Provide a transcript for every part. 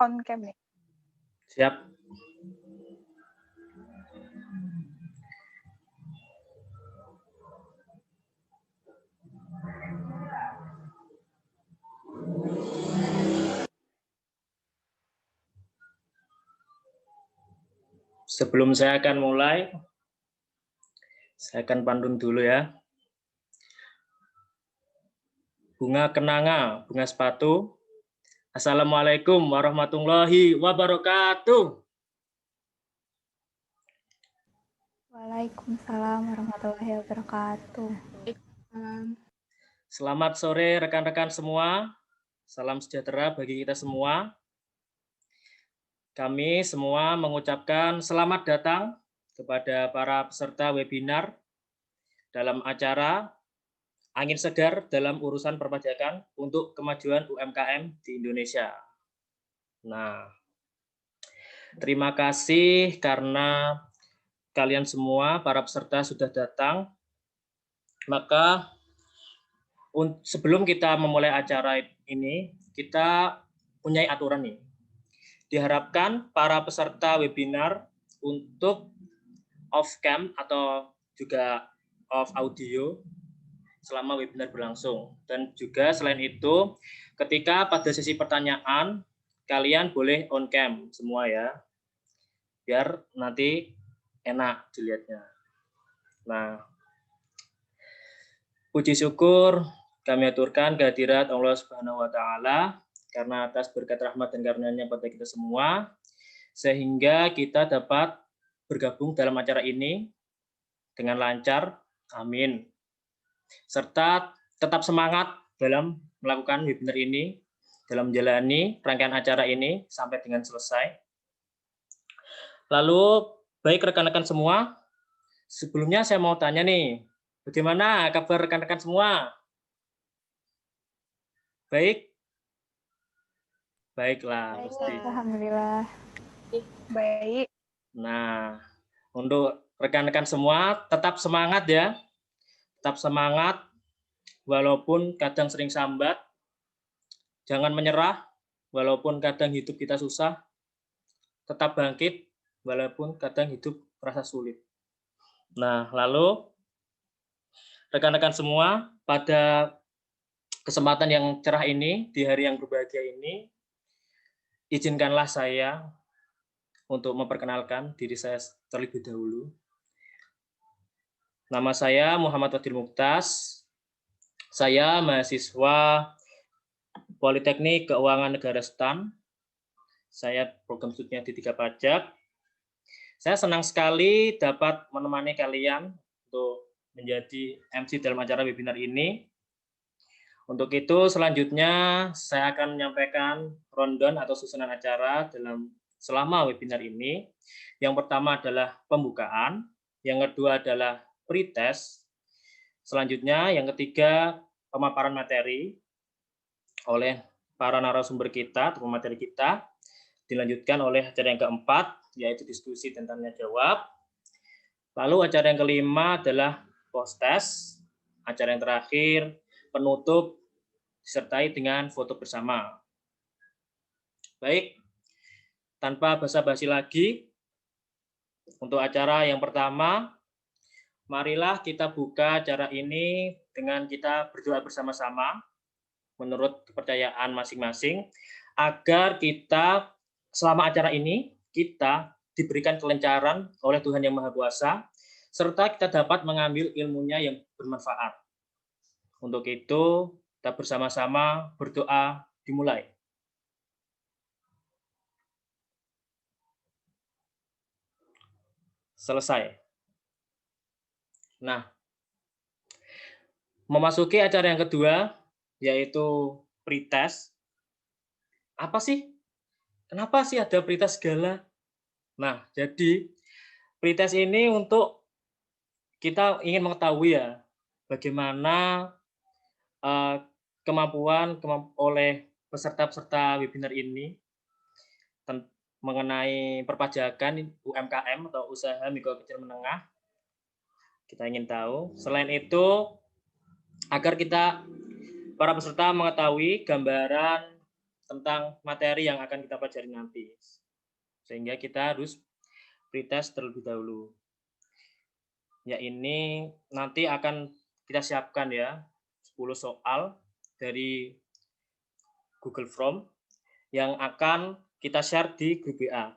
on cam nih. Siap. Sebelum saya akan mulai, saya akan pantun dulu ya. Bunga kenanga, bunga sepatu. Assalamualaikum warahmatullahi wabarakatuh. Waalaikumsalam warahmatullahi wabarakatuh. Selamat sore rekan-rekan semua. Salam sejahtera bagi kita semua. Kami semua mengucapkan selamat datang kepada para peserta webinar dalam acara Angin Segar dalam Urusan Perpajakan untuk Kemajuan UMKM di Indonesia. Nah, terima kasih karena kalian semua, para peserta sudah datang. Maka sebelum kita memulai acara ini, kita punya aturan nih. Diharapkan para peserta webinar untuk off cam atau juga off audio selama webinar berlangsung. Dan juga selain itu, ketika pada sesi pertanyaan, kalian boleh on cam semua ya, biar nanti enak dilihatnya. Nah, puji syukur kami aturkan kehadirat Allah Subhanahu wa taala karena atas berkat rahmat dan karunia-Nya pada kita semua, sehingga kita dapat bergabung dalam acara ini dengan lancar. Amin. Serta tetap semangat dalam melakukan webinar ini, dalam menjalani rangkaian acara ini sampai dengan selesai. Lalu, baik rekan-rekan semua, sebelumnya saya mau tanya nih, bagaimana kabar rekan-rekan semua? Baik? Baiklah, pasti. Alhamdulillah. Baik. Nah, untuk rekan-rekan semua, tetap semangat ya. Tetap semangat, walaupun kadang sering sambat. Jangan menyerah, walaupun kadang hidup kita susah. Tetap bangkit, walaupun kadang hidup terasa sulit. Nah, lalu rekan-rekan semua, pada kesempatan yang cerah ini, di hari yang berbahagia ini, izinkanlah saya untuk memperkenalkan diri saya terlebih dahulu. Nama saya Muhammad Wadil Muktas. Saya mahasiswa Politeknik Keuangan Negara STAN. Saya program studinya D3 Pajak. Saya senang sekali dapat menemani kalian untuk menjadi MC dalam acara webinar ini. Untuk itu, selanjutnya saya akan menyampaikan rundown atau susunan acara selama webinar ini. Yang pertama adalah pembukaan, yang kedua adalah pretest, selanjutnya yang ketiga pemaparan materi oleh para narasumber kita atau pemateri kita, dilanjutkan oleh acara yang keempat, yaitu diskusi dan tanya jawab. Lalu acara yang kelima adalah post-test, acara yang terakhir penutup disertai dengan foto bersama. Baik, tanpa basa-basi lagi, untuk acara yang pertama, marilah kita buka acara ini dengan kita berdoa bersama-sama menurut kepercayaan masing-masing, agar kita selama acara ini kita diberikan kelancaran oleh Tuhan Yang Maha Kuasa, serta kita dapat mengambil ilmunya yang bermanfaat. Untuk itu, kita bersama-sama berdoa dimulai. Selesai. Nah, memasuki acara yang kedua, yaitu pretest. Apa sih? Kenapa sih ada pretest segala? Nah, jadi pretest ini untuk kita ingin mengetahui ya, bagaimana kemampuan oleh peserta-peserta webinar ini mengenai perpajakan UMKM atau usaha mikro kecil menengah. Kita ingin tahu. Selain itu, agar kita para peserta mengetahui gambaran tentang materi yang akan kita pelajari nanti. Sehingga kita harus pretest terlebih dahulu. Ya, ini nanti akan kita siapkan ya 10 soal dari Google Form yang akan kita share di grup WA.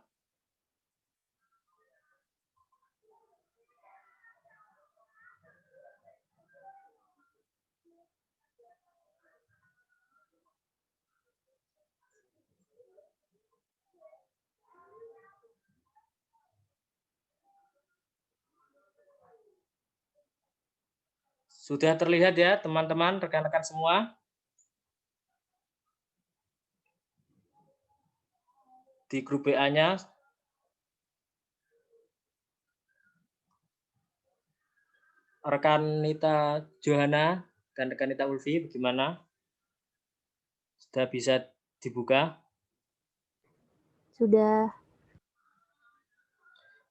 Sudah terlihat ya teman-teman, rekan-rekan semua? Di grup WA-nya rekan Nita Johana dan rekan Nita Ulfi bagaimana? Sudah bisa dibuka? Sudah.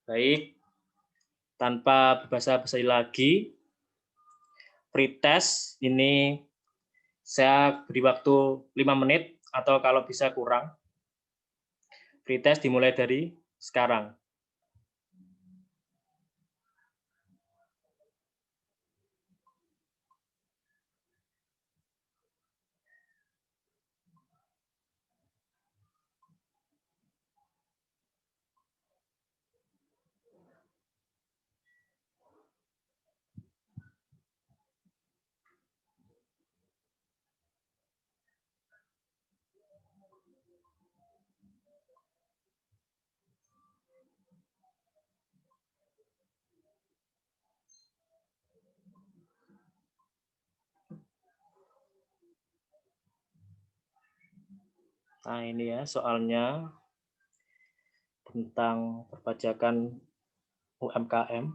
Baik. Tanpa basa-basi lagi, pretest ini saya beri waktu 5 menit atau kalau bisa kurang. Pretest dimulai dari sekarang. Nah, ini ya soalnya tentang perpajakan UMKM.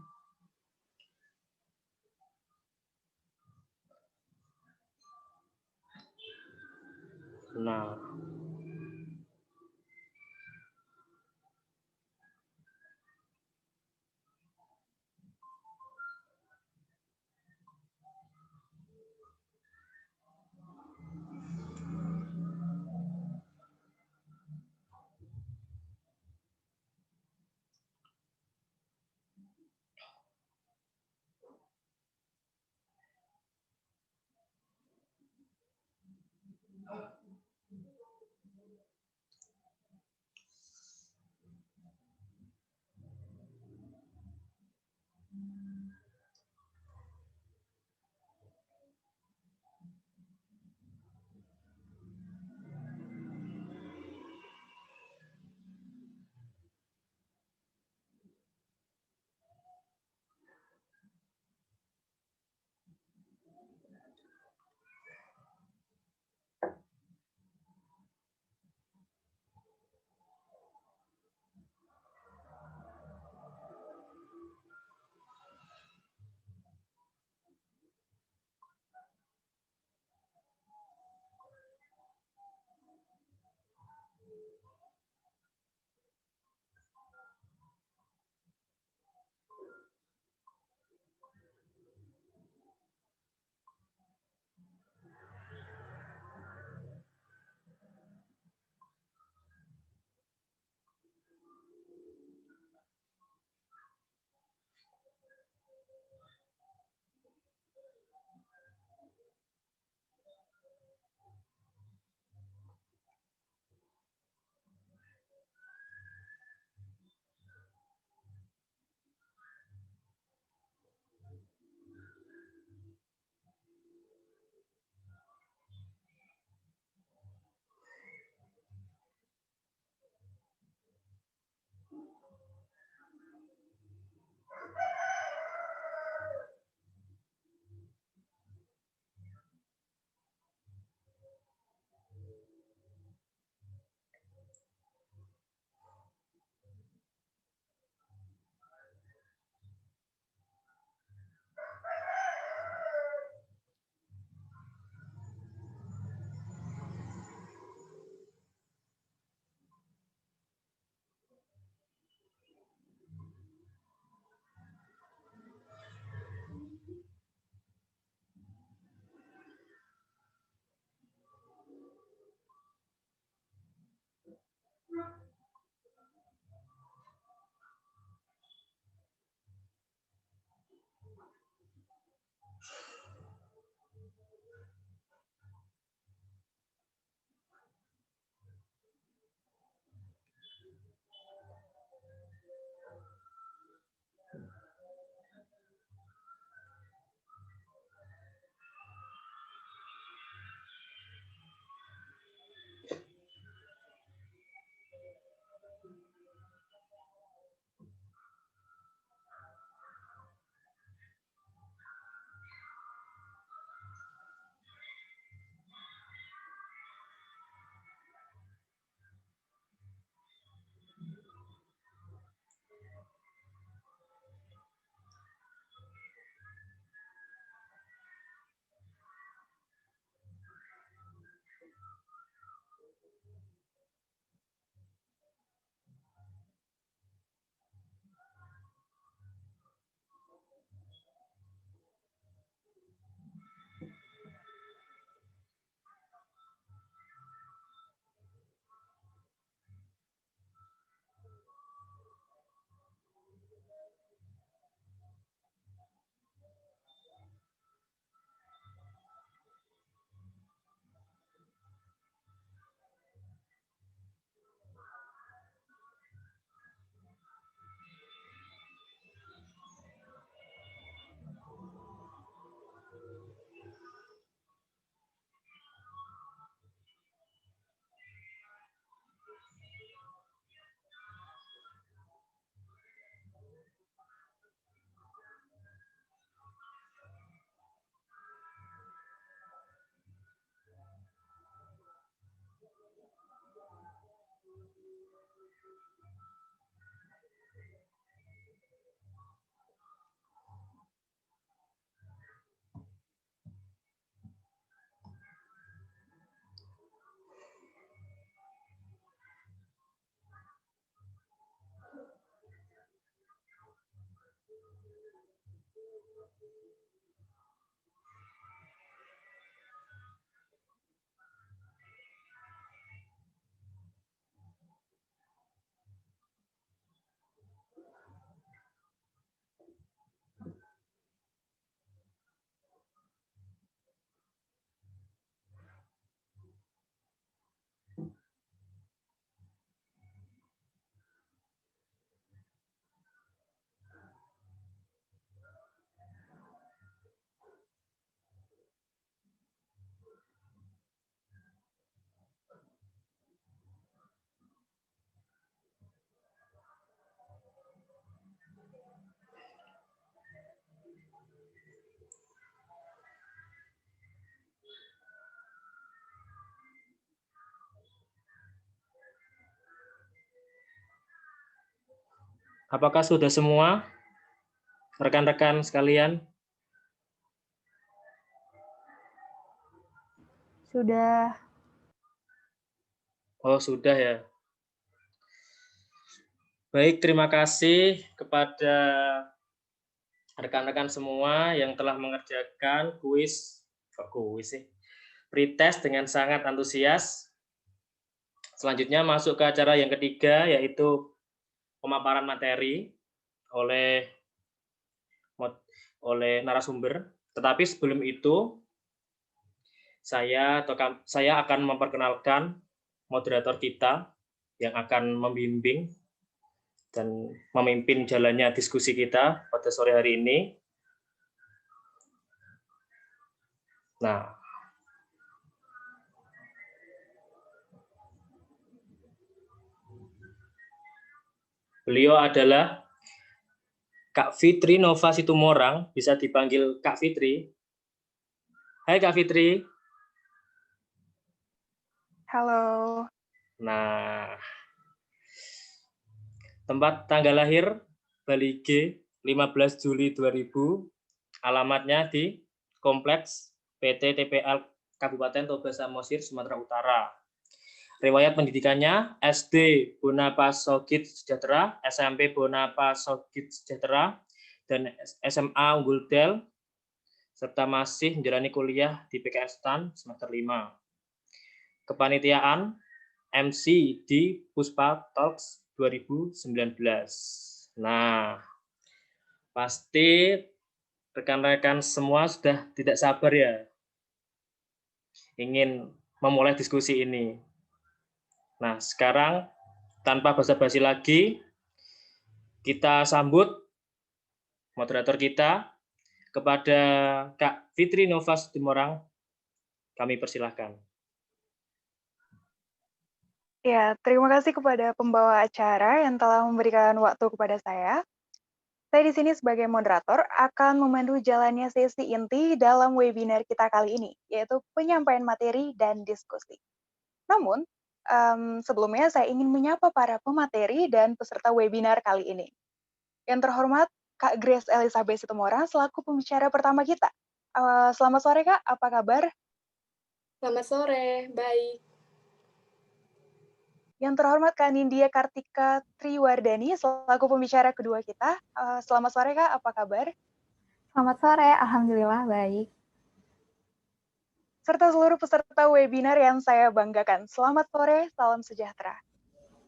Nah, Apakah sudah semua, rekan-rekan sekalian? Sudah. Oh, sudah ya. Baik, terima kasih kepada rekan-rekan semua yang telah mengerjakan pretest dengan sangat antusias. Selanjutnya masuk ke acara yang ketiga, yaitu pemaparan materi oleh narasumber. Tetapi sebelum itu, saya akan memperkenalkan moderator kita yang akan membimbing dan memimpin jalannya diskusi kita pada sore hari ini. Nah, beliau adalah Kak Fitri Nova Situmorang, bisa dipanggil Kak Fitri. Hai Kak Fitri. Halo. Nah, tempat tanggal lahir Bali G 15 Juli 2000, alamatnya di Kompleks PT TPL Kabupaten Toba Samosir, Sumatera Utara. Riwayat pendidikannya SD Bonapa Sogit Sejahtera, SMP Bonapa Sogit Sejahtera, dan SMA Unggul Del, serta masih menjalani kuliah di PKS STAN semester 5. Kepanitiaan MC di Puspa Talks 2019. Nah, pasti rekan-rekan semua sudah tidak sabar ya ingin memulai diskusi ini. Nah, sekarang tanpa basa-basi lagi, kita sambut moderator kita kepada Kak Fitri Nova Situmorang. Kami persilahkan. Ya, terima kasih kepada pembawa acara yang telah memberikan waktu kepada saya. Saya di sini sebagai moderator akan memandu jalannya sesi inti dalam webinar kita kali ini, yaitu penyampaian materi dan diskusi. Namun, sebelumnya saya ingin menyapa para pemateri dan peserta webinar kali ini. Yang terhormat, Kak Grace Elizabeth Situmorang selaku pembicara pertama kita. Selamat sore, Kak. Apa kabar? Selamat sore, baik. Yang terhormat Kak Nindya Kartika Triwardani selaku pembicara kedua kita. Selamat sore Kak, apa kabar? Selamat sore, Alhamdulillah baik. Serta seluruh peserta webinar yang saya banggakan. Selamat sore, salam sejahtera.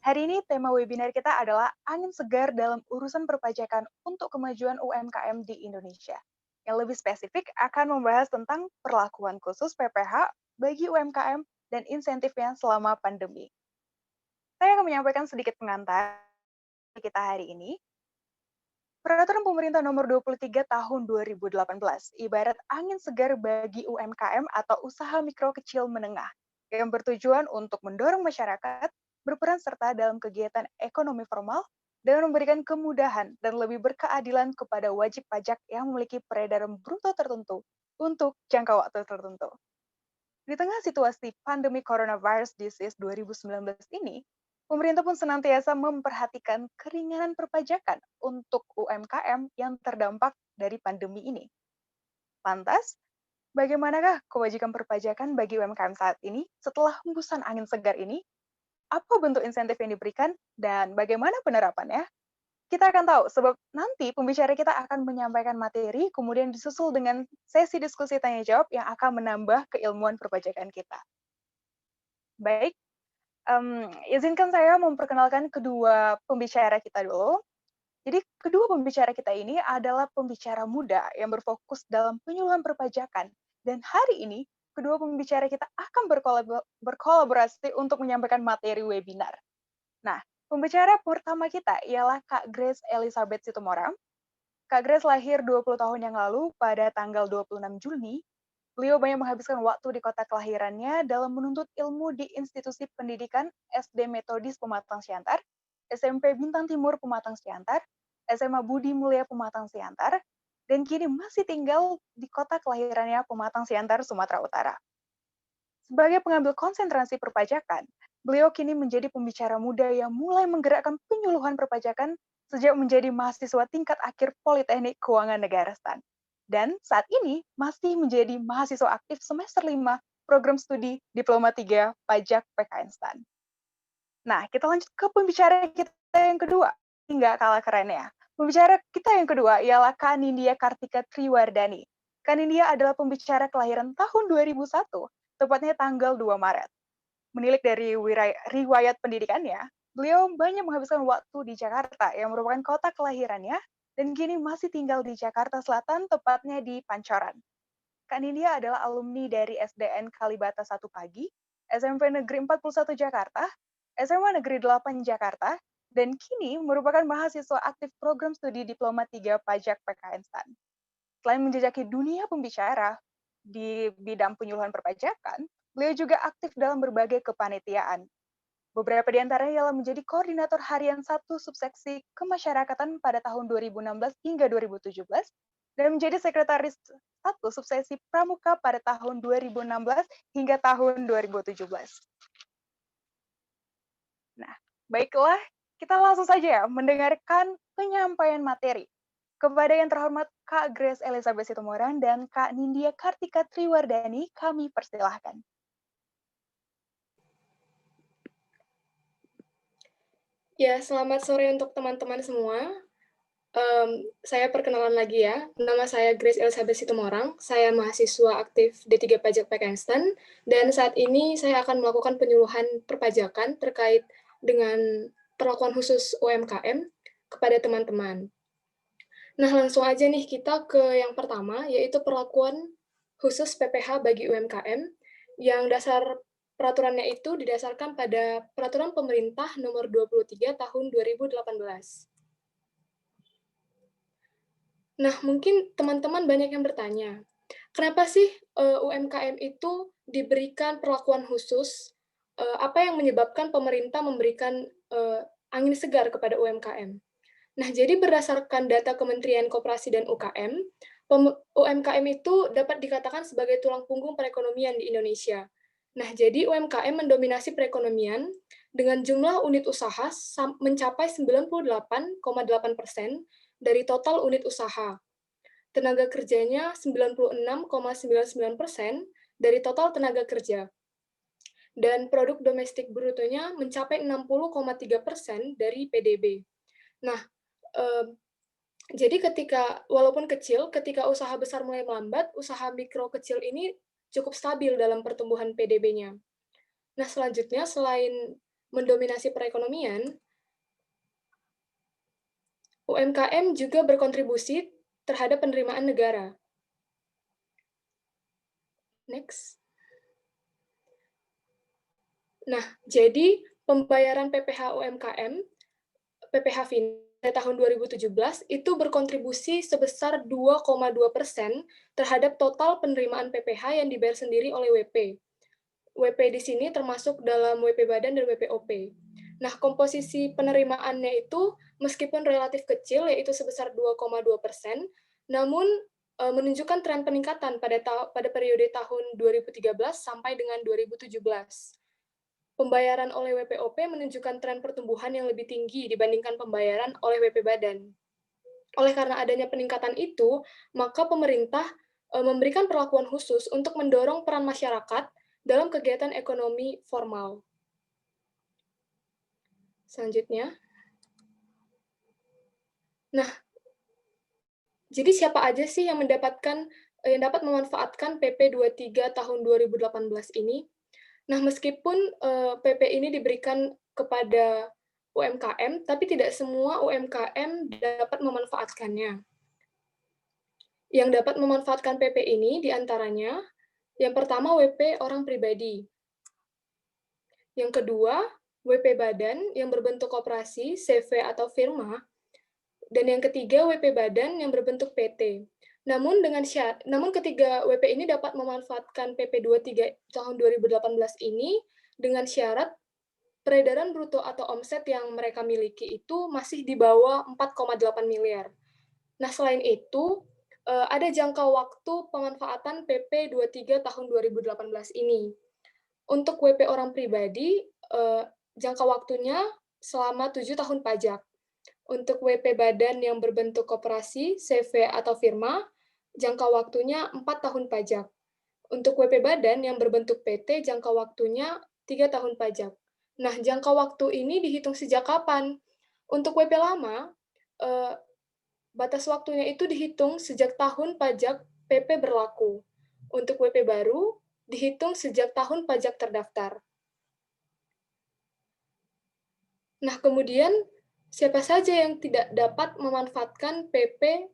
Hari ini tema webinar kita adalah angin segar dalam urusan perpajakan untuk kemajuan UMKM di Indonesia. Yang lebih spesifik akan membahas tentang perlakuan khusus PPH bagi UMKM dan insentifnya selama pandemi. Saya akan menyampaikan sedikit pengantar kita hari ini. Peraturan Pemerintah Nomor 23 Tahun 2018, ibarat angin segar bagi UMKM atau usaha mikro kecil menengah, yang bertujuan untuk mendorong masyarakat berperan serta dalam kegiatan ekonomi formal dan memberikan kemudahan dan lebih berkeadilan kepada wajib pajak yang memiliki peredaran bruto tertentu untuk jangka waktu tertentu. Di tengah situasi pandemi coronavirus disease 2019 ini, pemerintah pun senantiasa memperhatikan keringanan perpajakan untuk UMKM yang terdampak dari pandemi ini. Lantas, bagaimanakah kewajiban perpajakan bagi UMKM saat ini setelah hembusan angin segar ini? Apa bentuk insentif yang diberikan dan bagaimana penerapannya? Kita akan tahu, sebab nanti pembicara kita akan menyampaikan materi, kemudian disusul dengan sesi diskusi tanya-jawab yang akan menambah keilmuan perpajakan kita. Baik, izinkan saya memperkenalkan kedua pembicara kita dulu. Jadi, kedua pembicara kita ini adalah pembicara muda yang berfokus dalam penyuluhan perpajakan. Dan hari ini, kedua pembicara kita akan berkolaborasi untuk menyampaikan materi webinar. Nah, pembicara pertama kita ialah Kak Grace Elizabeth Situmorang. Kak Grace lahir 20 tahun yang lalu pada tanggal 26 Juni. Beliau banyak menghabiskan waktu di kota kelahirannya dalam menuntut ilmu di institusi pendidikan SD Metodis Pematang Siantar, SMP Bintang Timur Pematang Siantar, SMA Budi Mulia Pematang Siantar, dan kini masih tinggal di kota kelahirannya Pematang Siantar, Sumatera Utara. Sebagai pengambil konsentrasi perpajakan, beliau kini menjadi pembicara muda yang mulai menggerakkan penyuluhan perpajakan sejak menjadi mahasiswa tingkat akhir Politeknik Keuangan Negara STAN. Dan saat ini masih menjadi mahasiswa aktif semester 5 program studi Diploma 3 Pajak PKN STAN. Nah, kita lanjut ke pembicara kita yang kedua. Nggak kalah keren ya. Pembicara kita yang kedua ialah Kak Nindya Kartika Triwardani. Kak Nindya adalah pembicara kelahiran tahun 2001, tepatnya tanggal 2 Maret. Menilik dari riwayat pendidikannya, beliau banyak menghabiskan waktu di Jakarta yang merupakan kota kelahirannya dan kini masih tinggal di Jakarta Selatan, tepatnya di Pancoran. Kak Nindya adalah alumni dari SDN Kalibata 1 Pagi, SMP Negeri 41 Jakarta, SMA Negeri 8 Jakarta, dan kini merupakan mahasiswa aktif program studi Diploma 3 Pajak PKN STAN. Selain menjajaki dunia pembicara di bidang penyuluhan perpajakan, beliau juga aktif dalam berbagai kepanitiaan. Beberapa di antaranya ialah menjadi koordinator harian 1 subseksi kemasyarakatan pada tahun 2016 hingga 2017, dan menjadi sekretaris 1 subseksi pramuka pada tahun 2016 hingga tahun 2017. Nah, baiklah, kita langsung saja mendengarkan penyampaian materi. Kepada yang terhormat Kak Grace Elizabeth Situmorang dan Kak Nindya Kartika Triwardani, kami persilahkan. Ya, selamat sore untuk teman-teman semua. Saya perkenalan lagi ya. Nama saya Grace Elizabeth Situmorang. Saya mahasiswa aktif D3 Pajak PKN STAN. Dan saat ini saya akan melakukan penyuluhan perpajakan terkait dengan perlakuan khusus UMKM kepada teman-teman. Nah, langsung aja nih kita ke yang pertama, yaitu perlakuan khusus PPh bagi UMKM, yang dasar peraturannya itu didasarkan pada Peraturan Pemerintah Nomor 23 Tahun 2018. Nah, mungkin teman-teman banyak yang bertanya, kenapa sih UMKM itu diberikan perlakuan khusus? Apa yang menyebabkan pemerintah memberikan angin segar kepada UMKM? Nah, jadi berdasarkan data Kementerian Koperasi dan UKM, UMKM itu dapat dikatakan sebagai tulang punggung perekonomian di Indonesia. Nah, jadi UMKM mendominasi perekonomian dengan jumlah unit usaha mencapai 98,8% dari total unit usaha. Tenaga kerjanya 96,99% dari total tenaga kerja. Dan produk domestik brutonya mencapai 60,3% dari PDB. Nah, jadi walaupun kecil, ketika usaha besar mulai melambat, usaha mikro kecil ini cukup stabil dalam pertumbuhan PDB-nya. Nah, selanjutnya selain mendominasi perekonomian, UMKM juga berkontribusi terhadap penerimaan negara. Next. Nah, jadi pembayaran PPh UMKM, PPh pada tahun 2017 itu berkontribusi sebesar 2,2% terhadap total penerimaan PPh yang dibayar sendiri oleh WP. WP di sini termasuk dalam WP Badan dan WPOP. Nah, komposisi penerimaannya itu meskipun relatif kecil, yaitu sebesar 2,2%, namun menunjukkan tren peningkatan pada periode tahun 2013 sampai dengan 2017. Pembayaran oleh WPOP menunjukkan tren pertumbuhan yang lebih tinggi dibandingkan pembayaran oleh WP Badan. Oleh karena adanya peningkatan itu, maka pemerintah memberikan perlakuan khusus untuk mendorong peran masyarakat dalam kegiatan ekonomi formal. Selanjutnya. Nah, jadi siapa aja sih yang dapat memanfaatkan PP 23 tahun 2018 ini? Nah, meskipun PP ini diberikan kepada UMKM, tapi tidak semua UMKM dapat memanfaatkannya. Yang dapat memanfaatkan PP ini diantaranya, yang pertama WP orang pribadi. Yang kedua, WP Badan yang berbentuk koperasi, CV atau firma. Dan yang ketiga, WP Badan yang berbentuk PT. Namun ketiga WP ini dapat memanfaatkan PP 23 tahun 2018 ini dengan syarat peredaran bruto atau omset yang mereka miliki itu masih di bawah 4,8 miliar. Nah, selain itu, ada jangka waktu pemanfaatan PP 23 tahun 2018 ini. Untuk WP orang pribadi, jangka waktunya selama 7 tahun pajak. Untuk WP Badan yang berbentuk koperasi, CV atau firma, jangka waktunya 4 tahun pajak. Untuk WP Badan yang berbentuk PT, jangka waktunya 3 tahun pajak. Nah, jangka waktu ini dihitung sejak kapan? Untuk WP lama, batas waktunya itu dihitung sejak tahun pajak PP berlaku. Untuk WP baru, dihitung sejak tahun pajak terdaftar. Nah, kemudian siapa saja yang tidak dapat memanfaatkan PP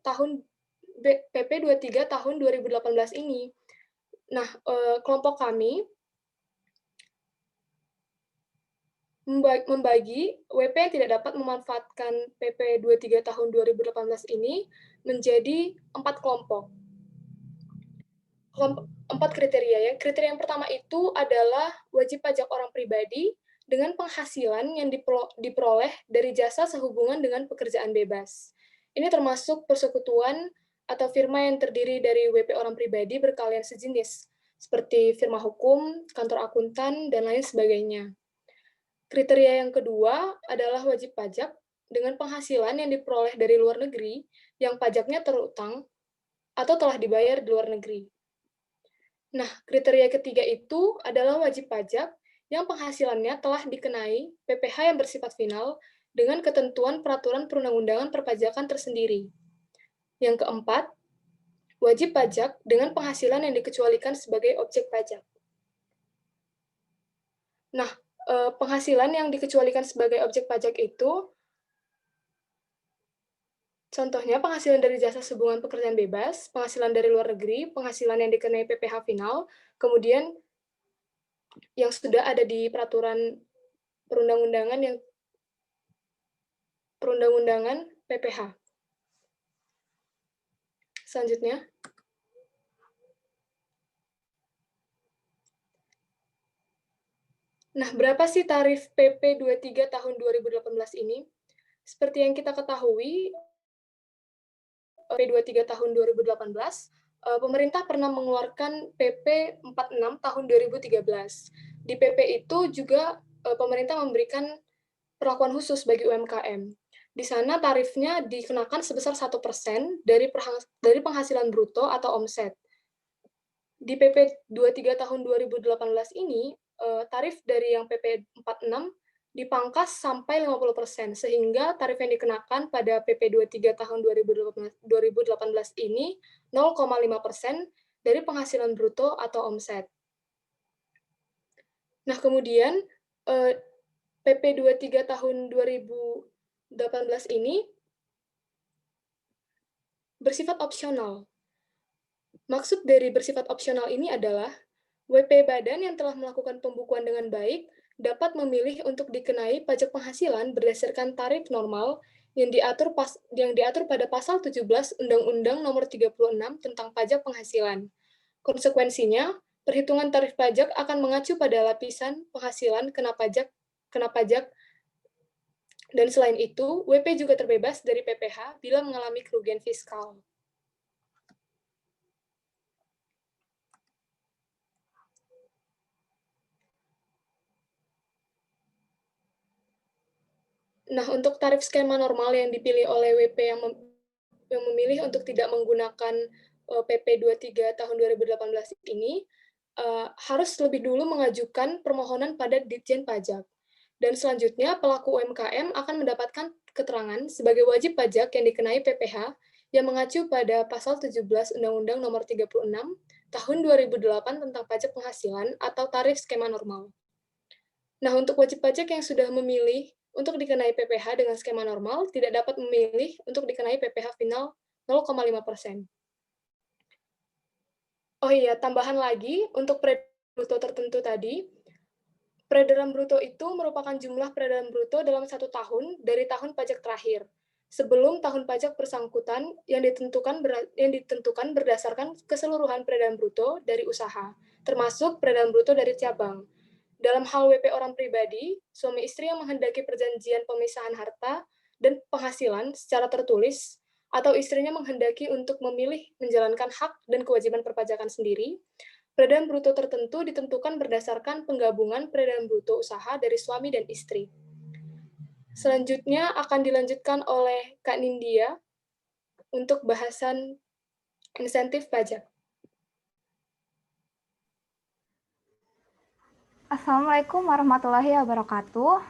23 tahun 2018 ini? Nah, kelompok kami membagi WP yang tidak dapat memanfaatkan PP 23 tahun 2018 ini menjadi 4 kelompok. 4 kriteria ya. Kriteria yang pertama itu adalah wajib pajak orang pribadi dengan penghasilan yang diperoleh dari jasa sehubungan dengan pekerjaan bebas. Ini termasuk persekutuan atau firma yang terdiri dari WP orang pribadi berkeahlian sejenis, seperti firma hukum, kantor akuntan, dan lain sebagainya. Kriteria yang kedua adalah wajib pajak dengan penghasilan yang diperoleh dari luar negeri yang pajaknya terutang atau telah dibayar di luar negeri. Nah, kriteria ketiga itu adalah wajib pajak yang penghasilannya telah dikenai PPh yang bersifat final dengan ketentuan peraturan perundang-undangan perpajakan tersendiri. Yang keempat, wajib pajak dengan penghasilan yang dikecualikan sebagai objek pajak. Nah, penghasilan yang dikecualikan sebagai objek pajak itu Contohnya penghasilan dari jasa hubungan pekerjaan bebas, penghasilan dari luar negeri, penghasilan yang dikenai PPh final, kemudian yang sudah ada di peraturan perundang-undangan PPh. Selanjutnya. Nah, berapa sih tarif PP 23 tahun 2018 ini? Seperti yang kita ketahui, PP 23 tahun 2018, pemerintah pernah mengeluarkan PP 46 tahun 2013. Di PP itu juga pemerintah memberikan perlakuan khusus bagi UMKM. Di sana tarifnya dikenakan sebesar 1% dari penghasilan bruto atau omset. Di PP 23 tahun 2018 ini, tarif dari yang PP 46 dipangkas sampai 50%, sehingga tarif yang dikenakan pada PP 23 tahun 2018 ini 0,5% dari penghasilan bruto atau omset. Nah, kemudian PP 23 tahun 2018 ini bersifat opsional. Maksud dari bersifat opsional ini adalah WP badan yang telah melakukan pembukuan dengan baik dapat memilih untuk dikenai pajak penghasilan berdasarkan tarif normal yang diatur pada pasal 17 Undang-Undang Nomor 36 tentang Pajak Penghasilan. Konsekuensinya, perhitungan tarif pajak akan mengacu pada lapisan penghasilan kena pajak, dan selain itu, WP juga terbebas dari PPh bila mengalami kerugian fiskal. Nah, untuk tarif skema normal yang dipilih oleh WP yang memilih untuk tidak menggunakan PP 23 tahun 2018 ini, harus lebih dulu mengajukan permohonan pada Ditjen Pajak. Dan selanjutnya, pelaku UMKM akan mendapatkan keterangan sebagai wajib pajak yang dikenai PPh yang mengacu pada pasal 17 Undang-Undang Nomor 36 Tahun 2008 tentang Pajak Penghasilan atau tarif skema normal. Nah, untuk wajib pajak yang sudah memilih untuk dikenai PPh dengan skema normal, tidak dapat memilih untuk dikenai PPh final 0,5%. Oh iya, tambahan lagi, untuk peredaran bruto tertentu tadi, peredaran bruto itu merupakan jumlah peredaran bruto dalam 1 tahun dari tahun pajak terakhir, sebelum tahun pajak bersangkutan yang ditentukan berdasarkan keseluruhan peredaran bruto dari usaha, termasuk peredaran bruto dari cabang. Dalam hal WP orang pribadi, suami istri yang menghendaki perjanjian pemisahan harta dan penghasilan secara tertulis, atau istrinya menghendaki untuk memilih menjalankan hak dan kewajiban perpajakan sendiri, peredaran bruto tertentu ditentukan berdasarkan penggabungan peredaran bruto usaha dari suami dan istri. Selanjutnya akan dilanjutkan oleh Kak Nindya untuk bahasan insentif pajak. Assalamualaikum warahmatullahi wabarakatuh.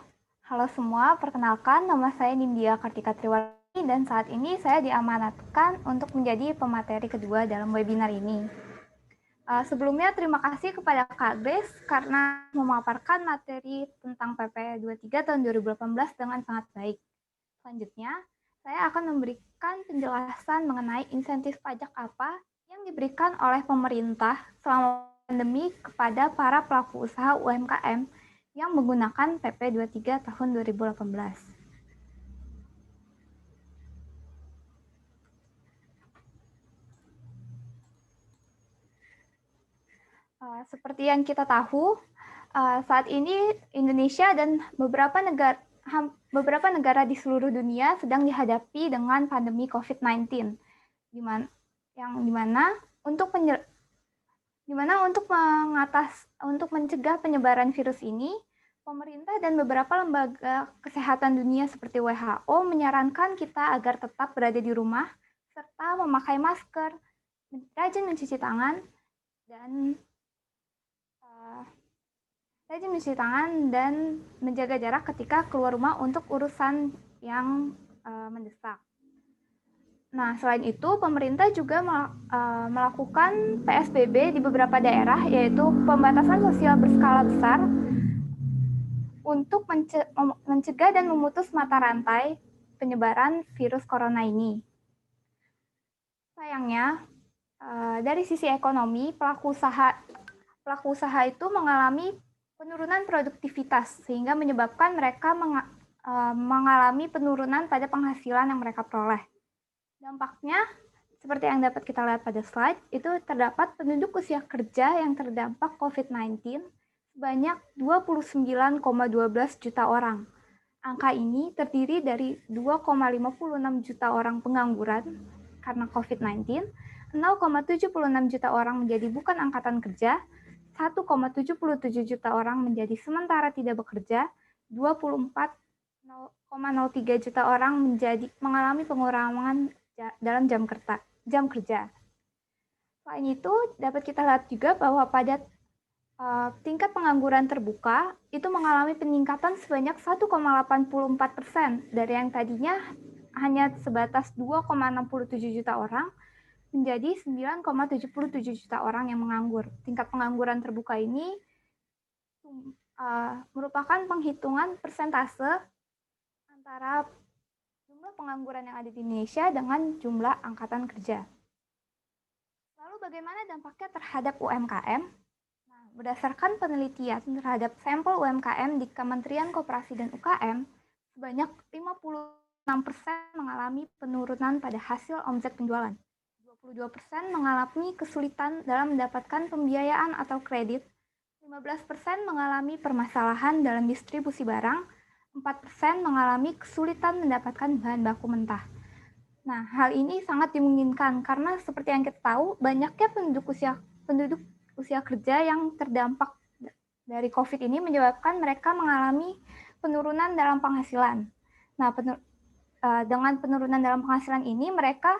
Halo semua, perkenalkan nama saya Nindya Kartika Triwardani dan saat ini saya diamanatkan untuk menjadi pemateri kedua dalam webinar ini. Sebelumnya terima kasih kepada Kak Grace karena memaparkan materi tentang PP 23 tahun 2018 dengan sangat baik. Selanjutnya, saya akan memberikan penjelasan mengenai insentif pajak apa yang diberikan oleh pemerintah selama pandemi kepada para pelaku usaha UMKM yang menggunakan PP 23 tahun 2018. Seperti yang kita tahu, saat ini Indonesia dan beberapa negara di seluruh dunia sedang dihadapi dengan pandemi COVID-19, di mana untuk mencegah penyebaran virus ini, pemerintah dan beberapa lembaga kesehatan dunia seperti WHO menyarankan kita agar tetap berada di rumah serta memakai masker, rajin mencuci tangan dan menjaga jarak ketika keluar rumah untuk urusan yang mendesak. Nah, selain itu, pemerintah juga melakukan PSBB di beberapa daerah, yaitu pembatasan sosial berskala besar untuk mencegah dan memutus mata rantai penyebaran virus corona ini. Sayangnya, dari sisi ekonomi, pelaku usaha itu mengalami penurunan produktivitas sehingga menyebabkan mereka mengalami penurunan pada penghasilan yang mereka peroleh. Dampaknya, seperti yang dapat kita lihat pada slide, itu terdapat penduduk usia kerja yang terdampak COVID-19 sebanyak 29,12 juta orang. Angka ini terdiri dari 2,56 juta orang pengangguran karena COVID-19, 0,76 juta orang menjadi bukan angkatan kerja, 1,77 juta orang menjadi sementara tidak bekerja, 24,03 juta orang mengalami pengurangan dalam jam kerja. Selain itu, dapat kita lihat juga bahwa pada tingkat pengangguran terbuka itu mengalami peningkatan sebanyak 1,84% dari yang tadinya hanya sebatas 2,67 juta orang menjadi 9,77 juta orang yang menganggur. Tingkat pengangguran terbuka ini merupakan penghitungan persentase antara jumlah pengangguran yang ada di Indonesia dengan jumlah angkatan kerja. Lalu bagaimana dampaknya terhadap UMKM? Nah, berdasarkan penelitian terhadap sampel UMKM di Kementerian Koperasi dan UKM, sebanyak 56% mengalami penurunan pada hasil omset penjualan. 22% mengalami kesulitan dalam mendapatkan pembiayaan atau kredit, 15% mengalami permasalahan dalam distribusi barang, 4% mengalami kesulitan mendapatkan bahan baku mentah. Nah, hal ini sangat dimungkinkan karena seperti yang kita tahu, banyaknya penduduk usia kerja yang terdampak dari COVID ini menyebabkan mereka mengalami penurunan dalam penghasilan. Nah, dengan penurunan dalam penghasilan ini, mereka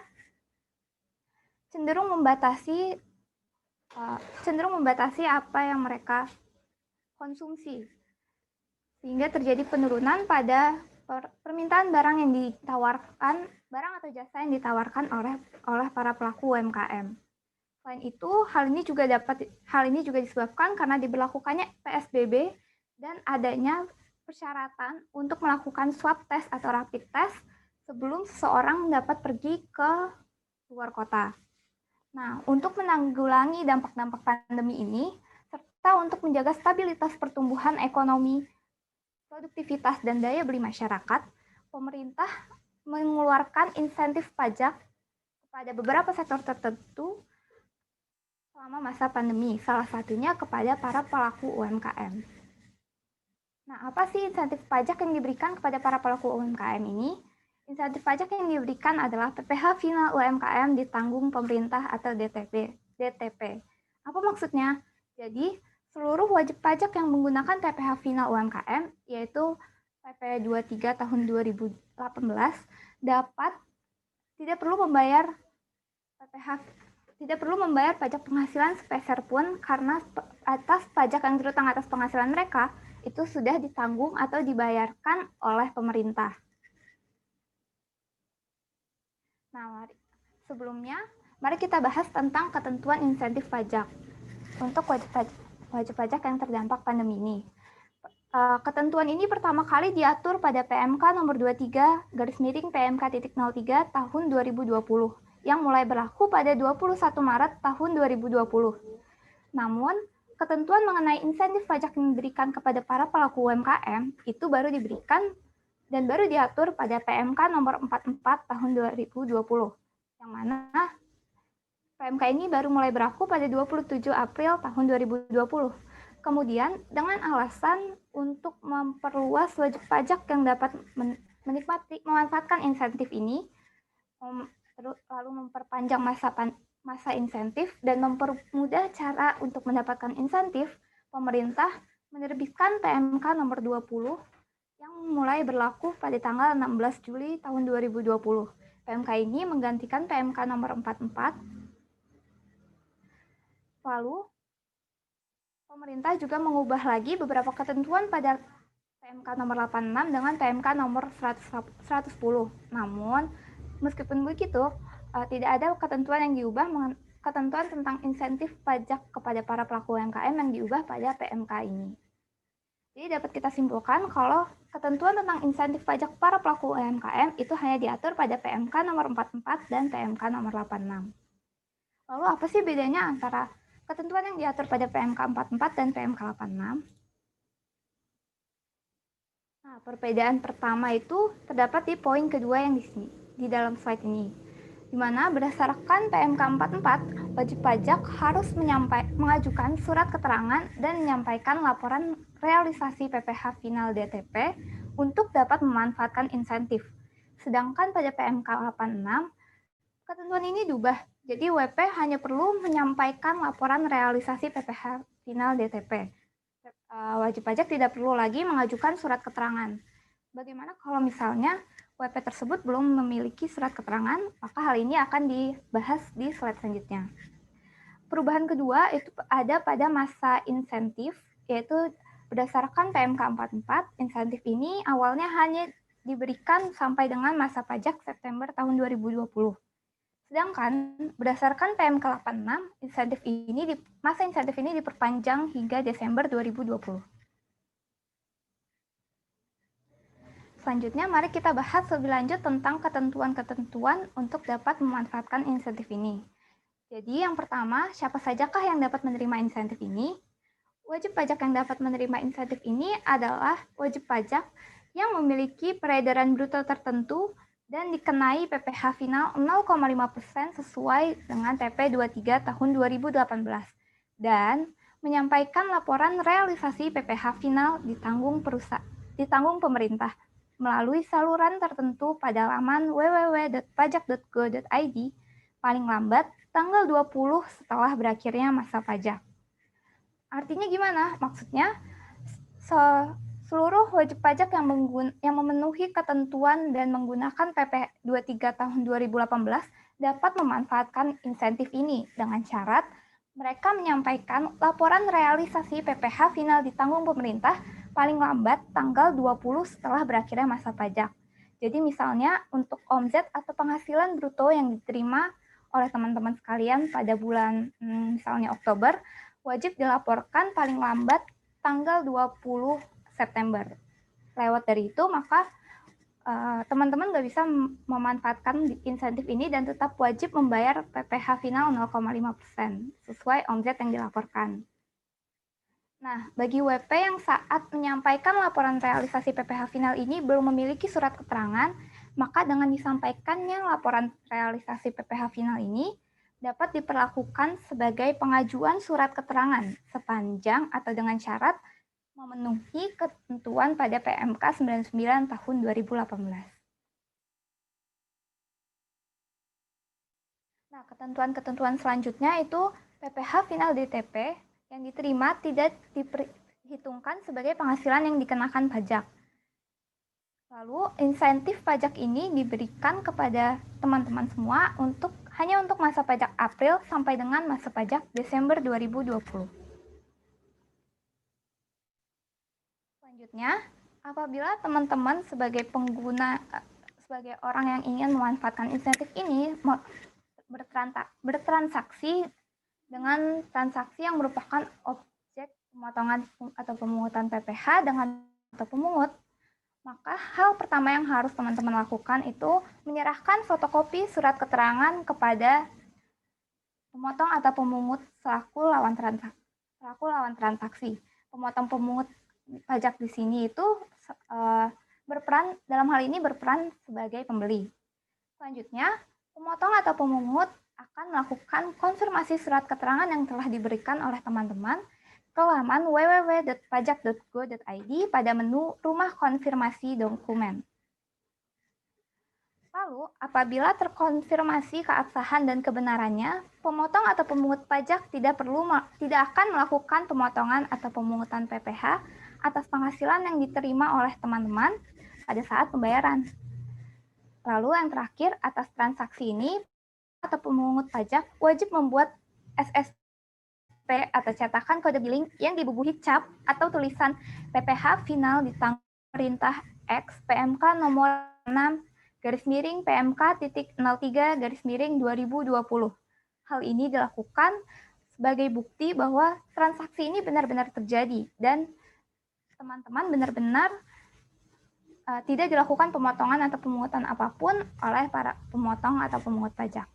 cenderung membatasi apa yang mereka konsumsi, sehingga terjadi penurunan pada permintaan barang atau jasa yang ditawarkan oleh para pelaku UMKM. Selain itu, hal ini juga disebabkan karena diberlakukannya PSBB dan adanya persyaratan untuk melakukan swab test atau rapid test sebelum seseorang dapat pergi ke luar kota. Nah, untuk menanggulangi dampak-dampak pandemi ini, serta untuk menjaga stabilitas pertumbuhan ekonomi, produktivitas, dan daya beli masyarakat, pemerintah mengeluarkan insentif pajak kepada beberapa sektor tertentu selama masa pandemi, salah satunya kepada para pelaku UMKM. Nah, apa sih insentif pajak yang diberikan kepada para pelaku UMKM ini? Insentif pajak yang diberikan adalah PPh final UMKM ditanggung pemerintah atau DTP. Apa maksudnya? Jadi, seluruh wajib pajak yang menggunakan PPh final UMKM, yaitu PP 23 tahun 2018, tidak perlu membayar pajak penghasilan sepeser pun karena atas pajak yang terutang atas penghasilan mereka itu sudah ditanggung atau dibayarkan oleh pemerintah. Nah, mari kita bahas tentang ketentuan insentif pajak untuk wajib pajak yang terdampak pandemi ini. Ketentuan ini pertama kali diatur pada PMK nomor 23/PMK.03 tahun 2020 yang mulai berlaku pada 21 Maret tahun 2020. Namun, ketentuan mengenai insentif pajak yang diberikan kepada para pelaku UMKM itu baru diberikan dan baru diatur pada PMK nomor 44 tahun 2020, yang mana PMK ini baru mulai berlaku pada 27 April tahun 2020. Kemudian, dengan alasan untuk memperluas wajib pajak yang dapat memanfaatkan insentif ini, lalu memperpanjang masa insentif dan mempermudah cara untuk mendapatkan insentif, pemerintah menerbitkan PMK nomor 20 yang mulai berlaku pada tanggal 16 Juli tahun 2020. PMK ini menggantikan PMK nomor 44. Lalu, pemerintah juga mengubah lagi beberapa ketentuan pada PMK nomor 86 dengan PMK nomor 110. Namun, meskipun begitu, tidak ada ketentuan yang diubah, ketentuan tentang insentif pajak kepada para pelaku UMKM yang diubah pada PMK ini. Jadi dapat kita simpulkan kalau ketentuan tentang insentif pajak para pelaku UMKM itu hanya diatur pada PMK nomor 44 dan PMK nomor 86. Lalu apa sih bedanya antara ketentuan yang diatur pada PMK 44 dan PMK 86? Nah, perbedaan pertama itu terdapat di poin kedua yang di dalam slide ini, di mana berdasarkan PMK 44, wajib pajak harus mengajukan surat keterangan dan menyampaikan laporan realisasi PPh final DTP untuk dapat memanfaatkan insentif. Sedangkan pada PMK 86, ketentuan ini diubah, jadi WP hanya perlu menyampaikan laporan realisasi PPh final DTP. Wajib pajak tidak perlu lagi mengajukan surat keterangan. Bagaimana kalau misalnya WP tersebut belum memiliki surat keterangan, maka hal ini akan dibahas di slide selanjutnya. Perubahan kedua itu ada pada masa insentif, yaitu berdasarkan PMK 44, insentif ini awalnya hanya diberikan sampai dengan masa pajak September tahun 2020. Sedangkan berdasarkan PMK 86, masa insentif ini diperpanjang hingga Desember 2020. Selanjutnya, mari kita bahas lebih lanjut tentang ketentuan-ketentuan untuk dapat memanfaatkan insentif ini. Jadi yang pertama, siapa sajakah yang dapat menerima insentif ini? Wajib pajak yang dapat menerima insentif ini adalah wajib pajak yang memiliki peredaran bruto tertentu dan dikenai PPh final 0,5% sesuai dengan TP 23 tahun 2018 dan menyampaikan laporan realisasi PPh final ditanggung pemerintah melalui saluran tertentu pada laman www.pajak.go.id paling lambat tanggal 20 setelah berakhirnya masa pajak. Artinya gimana? Maksudnya seluruh wajib pajak yang memenuhi ketentuan dan menggunakan PP 23 tahun 2018 dapat memanfaatkan insentif ini dengan syarat mereka menyampaikan laporan realisasi PPh final ditanggung pemerintah paling lambat tanggal 20 setelah berakhirnya masa pajak. Jadi misalnya untuk omzet atau penghasilan bruto yang diterima oleh teman-teman sekalian pada bulan misalnya Oktober, wajib dilaporkan paling lambat tanggal 20 September. Lewat dari itu, maka teman-teman nggak bisa memanfaatkan insentif ini dan tetap wajib membayar PPh final 0,5% sesuai omzet yang dilaporkan. Nah, bagi WP yang saat menyampaikan laporan realisasi PPh final ini belum memiliki surat keterangan, maka dengan disampaikannya laporan realisasi PPh final ini dapat diperlakukan sebagai pengajuan surat keterangan sepanjang atau dengan syarat memenuhi ketentuan pada PMK 99 tahun 2018. Nah, ketentuan-ketentuan selanjutnya itu PPh final DTP yang diterima tidak diperhitungkan sebagai penghasilan yang dikenakan pajak. Lalu, insentif pajak ini diberikan kepada teman-teman semua hanya untuk masa pajak April sampai dengan masa pajak Desember 2020. Selanjutnya, apabila teman-teman sebagai orang yang ingin memanfaatkan insentif ini bertransaksi dengan transaksi yang merupakan objek pemotongan atau pemungutan PPh dengan atau pemungut, maka hal pertama yang harus teman-teman lakukan itu menyerahkan fotokopi surat keterangan kepada pemotong atau pemungut selaku lawan transaksi. Pemotong pemungut pajak di sini itu dalam hal ini berperan sebagai pembeli. Selanjutnya, pemotong atau pemungut akan melakukan konfirmasi surat keterangan yang telah diberikan oleh teman-teman ke laman www.pajak.go.id pada menu Rumah Konfirmasi Dokumen. Lalu, apabila terkonfirmasi keabsahan dan kebenarannya, pemotong atau pemungut pajak tidak akan melakukan pemotongan atau pemungutan PPh atas penghasilan yang diterima oleh teman-teman pada saat pembayaran. Lalu yang terakhir, atas transaksi ini, atau pemungut pajak wajib membuat SSP atau cetakan kode billing yang dibubuhi cap atau tulisan PPh final ditanggung pemerintah X PMK nomor 6/PMK.03/2020. Hal ini dilakukan sebagai bukti bahwa transaksi ini benar-benar terjadi dan teman-teman benar-benar tidak dilakukan pemotongan atau pemungutan apapun oleh para pemotong atau pemungut pajak.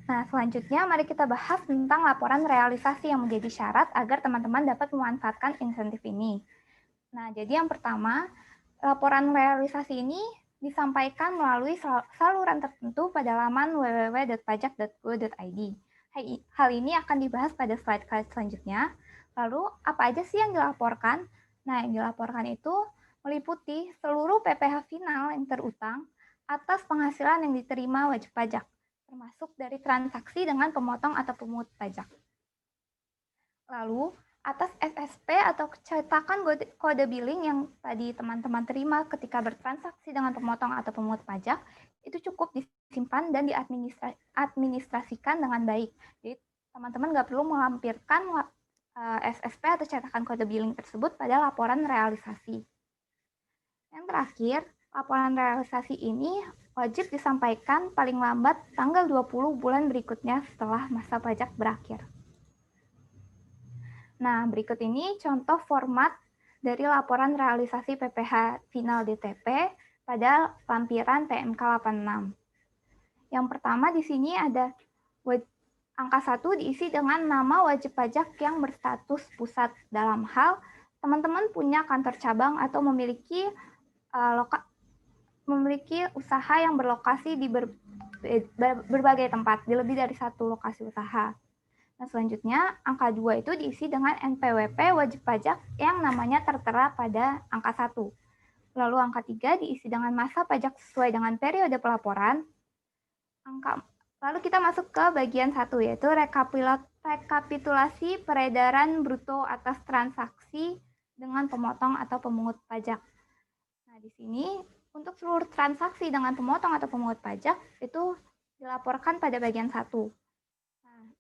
Nah, selanjutnya mari kita bahas tentang laporan realisasi yang menjadi syarat agar teman-teman dapat memanfaatkan insentif ini. Nah, jadi yang pertama, laporan realisasi ini disampaikan melalui saluran tertentu pada laman www.pajak.go.id. Hal ini akan dibahas pada slide selanjutnya. Lalu, apa aja sih yang dilaporkan? Nah, yang dilaporkan itu meliputi seluruh PPh final yang terutang atas penghasilan yang diterima wajib pajak, termasuk dari transaksi dengan pemotong atau pemungut pajak. Lalu, atas SSP atau cetakan kode billing yang tadi teman-teman terima ketika bertransaksi dengan pemotong atau pemungut pajak, itu cukup disimpan dan diadministrasikan dengan baik. Jadi, teman-teman nggak perlu melampirkan SSP atau cetakan kode billing tersebut pada laporan realisasi. Yang terakhir, laporan realisasi ini wajib disampaikan paling lambat tanggal 20 bulan berikutnya setelah masa pajak berakhir. Nah, berikut ini contoh format dari laporan realisasi PPh final DTP pada lampiran PMK 86. Yang pertama di sini ada angka 1 diisi dengan nama wajib pajak yang berstatus pusat dalam hal teman-teman punya kantor cabang atau memiliki usaha yang berlokasi di berbagai tempat, di lebih dari satu lokasi usaha. Nah, selanjutnya, angka 2 itu diisi dengan NPWP wajib pajak yang namanya tertera pada angka 1. Lalu angka 3 diisi dengan masa pajak sesuai dengan periode pelaporan. Lalu kita masuk ke bagian 1, yaitu rekapitulasi peredaran bruto atas transaksi dengan pemotong atau pemungut pajak. Nah, di sini untuk seluruh transaksi dengan pemotong atau pemungut pajak itu dilaporkan pada bagian 1.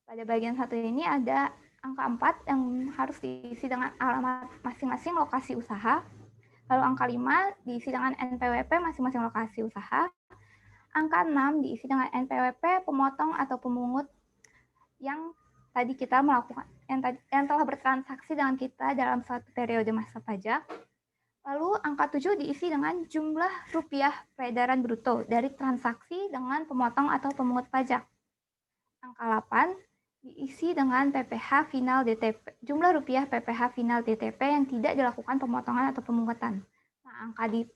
Pada bagian 1 ini ada angka 4 yang harus diisi dengan alamat masing-masing lokasi usaha. Lalu angka 5 diisi dengan NPWP masing-masing lokasi usaha. Angka 6 diisi dengan NPWP pemotong atau pemungut yang tadi kita melakukan, yang telah bertransaksi dengan kita dalam suatu periode masa pajak. Lalu angka 7 diisi dengan jumlah rupiah peredaran bruto dari transaksi dengan pemotong atau pemungut pajak. Angka 8 diisi dengan PPh final DTP, jumlah rupiah PPh final DTP yang tidak dilakukan pemotongan atau pemungutan. Nah,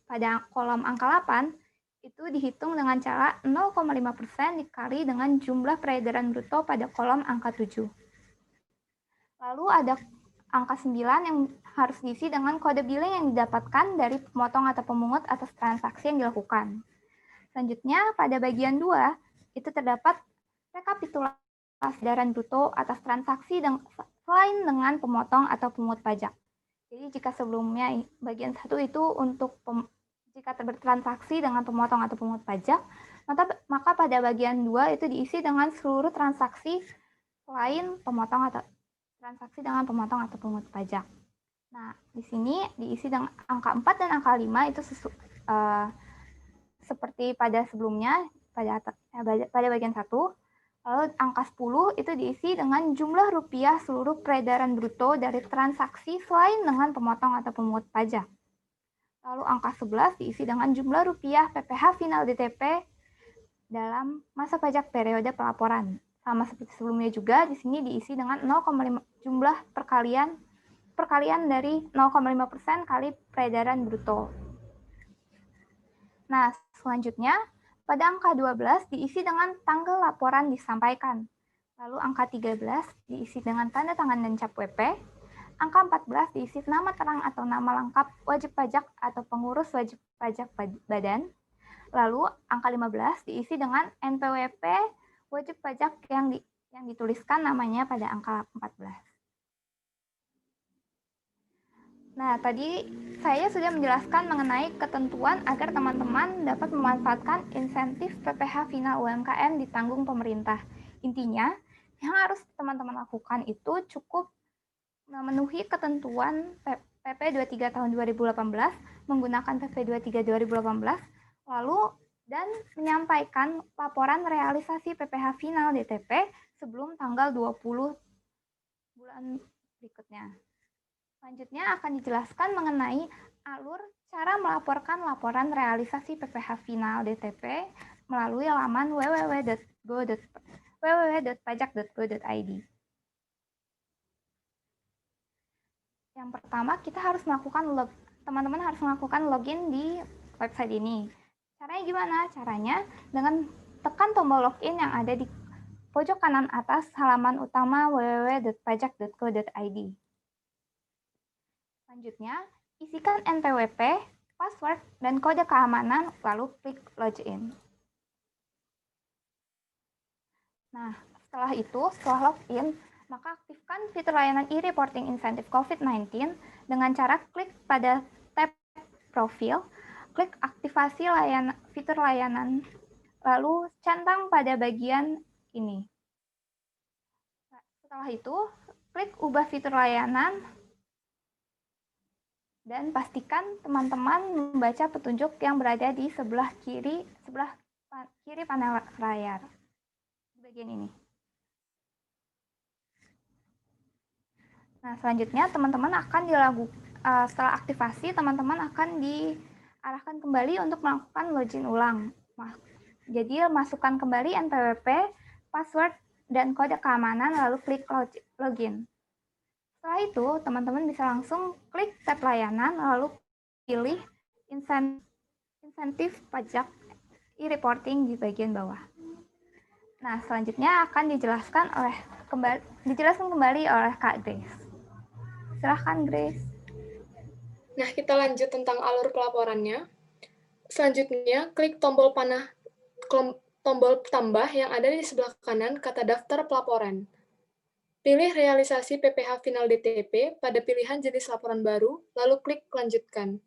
pada kolom angka 8 itu dihitung dengan cara 0,5% dikali dengan jumlah peredaran bruto pada kolom angka 7. Lalu ada angka 9 yang harus diisi dengan kode billing yang didapatkan dari pemotong atau pemungut atas transaksi yang dilakukan. Selanjutnya, pada bagian 2 itu terdapat rekapitulasi peredaran bruto atas transaksi selain dengan pemotong atau pemungut pajak. Jadi jika sebelumnya bagian 1 itu untuk jika bertransaksi dengan pemotong atau pemungut pajak, maka pada bagian 2 itu diisi dengan seluruh transaksi selain pemotong atau transaksi dengan pemotong atau pemungut pajak. Nah, di sini diisi dengan angka 4 dan angka 5 itu seperti pada sebelumnya pada bagian 1. Lalu angka 10 itu diisi dengan jumlah rupiah seluruh peredaran bruto dari transaksi selain dengan pemotong atau pemungut pajak. Lalu angka 11 diisi dengan jumlah rupiah PPh final DTP dalam masa pajak periode pelaporan. Sama seperti sebelumnya juga, di sini diisi dengan 0,5 jumlah perkalian dari 0,5% kali peredaran bruto. Nah, selanjutnya pada angka 12 diisi dengan tanggal laporan disampaikan. Lalu angka 13 diisi dengan tanda tangan dan cap WP. Angka 14 diisi nama terang atau nama lengkap wajib pajak atau pengurus wajib pajak badan. Lalu angka 15 diisi dengan NPWP wajib pajak yang dituliskan namanya pada angka 14. Nah, tadi saya sudah menjelaskan mengenai ketentuan agar teman-teman dapat memanfaatkan insentif PPh final UMKM ditanggung pemerintah. Intinya, yang harus teman-teman lakukan itu cukup memenuhi ketentuan PP 23 tahun 2018, menggunakan PP 23 2018, lalu dan menyampaikan laporan realisasi PPh final DTP sebelum tanggal 20 bulan berikutnya. Selanjutnya akan dijelaskan mengenai alur cara melaporkan laporan realisasi PPh final DTP melalui laman www.pajak.go.id. Yang pertama, teman-teman harus melakukan login di website ini. Caranya gimana? Caranya dengan tekan tombol login yang ada di pojok kanan atas halaman utama www.pajak.go.id. Selanjutnya, isikan NPWP, password, dan kode keamanan, lalu klik login. Nah, setelah login, maka aktifkan fitur layanan e-reporting insentif COVID-19 dengan cara klik pada tab profil, klik aktivasi fitur layanan, lalu centang pada bagian ini. Setelah itu, klik ubah fitur layanan, dan pastikan teman-teman membaca petunjuk yang berada di sebelah kiri panel layar. Bagian ini. Nah, selanjutnya teman-teman akan setelah aktivasi, teman-teman akan diarahkan kembali untuk melakukan login ulang. Jadi, masukkan kembali NPWP, password, dan kode keamanan, lalu klik login. Setelah itu, teman-teman bisa langsung klik tab layanan, lalu pilih insentif pajak e-reporting di bagian bawah. Nah, selanjutnya akan dijelaskan kembali oleh Kak Grace. Silahkan, Grace. Nah, kita lanjut tentang alur pelaporannya. Selanjutnya, klik tombol tambah yang ada di sebelah kanan kata daftar pelaporan. Pilih realisasi PPh final DTP pada pilihan jenis laporan baru, lalu klik lanjutkan.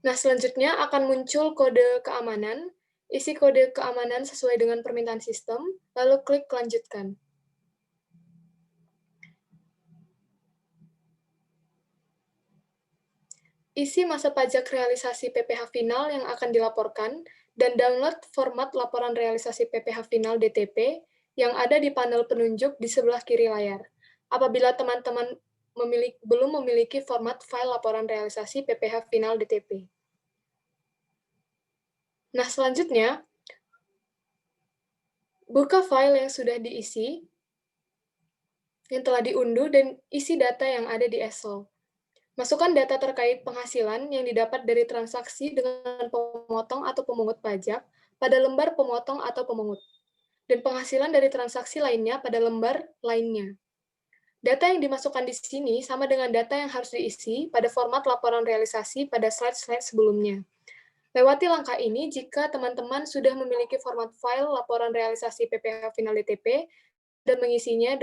Nah, selanjutnya akan muncul kode keamanan. Isi kode keamanan sesuai dengan permintaan sistem, lalu klik lanjutkan. Isi masa pajak realisasi PPh final yang akan dilaporkan, dan download format laporan realisasi PPh final DTP yang ada di panel penunjuk di sebelah kiri layar. Apabila teman-teman belum memiliki format file laporan realisasi PPh final DTP. Nah, selanjutnya, buka file yang sudah diisi, yang telah diunduh, dan isi data yang ada di Excel. Masukkan data terkait penghasilan yang didapat dari transaksi dengan pemotong atau pemungut pajak pada lembar pemotong atau pemungut, dan penghasilan dari transaksi lainnya pada lembar lainnya. Data yang dimasukkan di sini sama dengan data yang harus diisi pada format laporan realisasi pada slide-slide sebelumnya. Lewati langkah ini jika teman-teman sudah memiliki format file laporan realisasi PPh final DTP dan mengisinya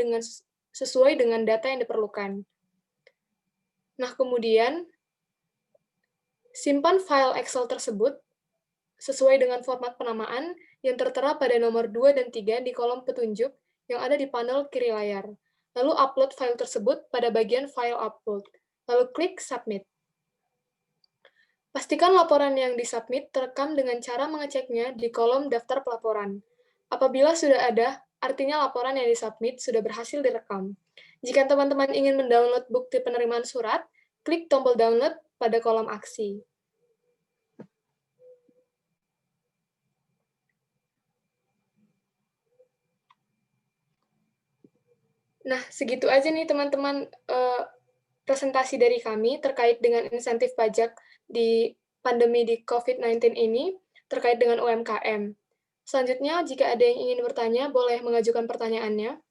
sesuai dengan data yang diperlukan. Nah, kemudian simpan file Excel tersebut sesuai dengan format penamaan yang tertera pada nomor 2 dan 3 di kolom petunjuk yang ada di panel kiri layar. Lalu upload file tersebut pada bagian file upload. Lalu klik submit. Pastikan laporan yang disubmit terekam dengan cara mengeceknya di kolom daftar pelaporan. Apabila sudah ada, artinya laporan yang disubmit sudah berhasil direkam. Jika teman-teman ingin mendownload bukti penerimaan surat, klik tombol download pada kolom aksi. Nah, segitu aja nih teman-teman presentasi dari kami terkait dengan insentif pajak di pandemi di COVID-19 ini terkait dengan UMKM. Selanjutnya, jika ada yang ingin bertanya, boleh mengajukan pertanyaannya.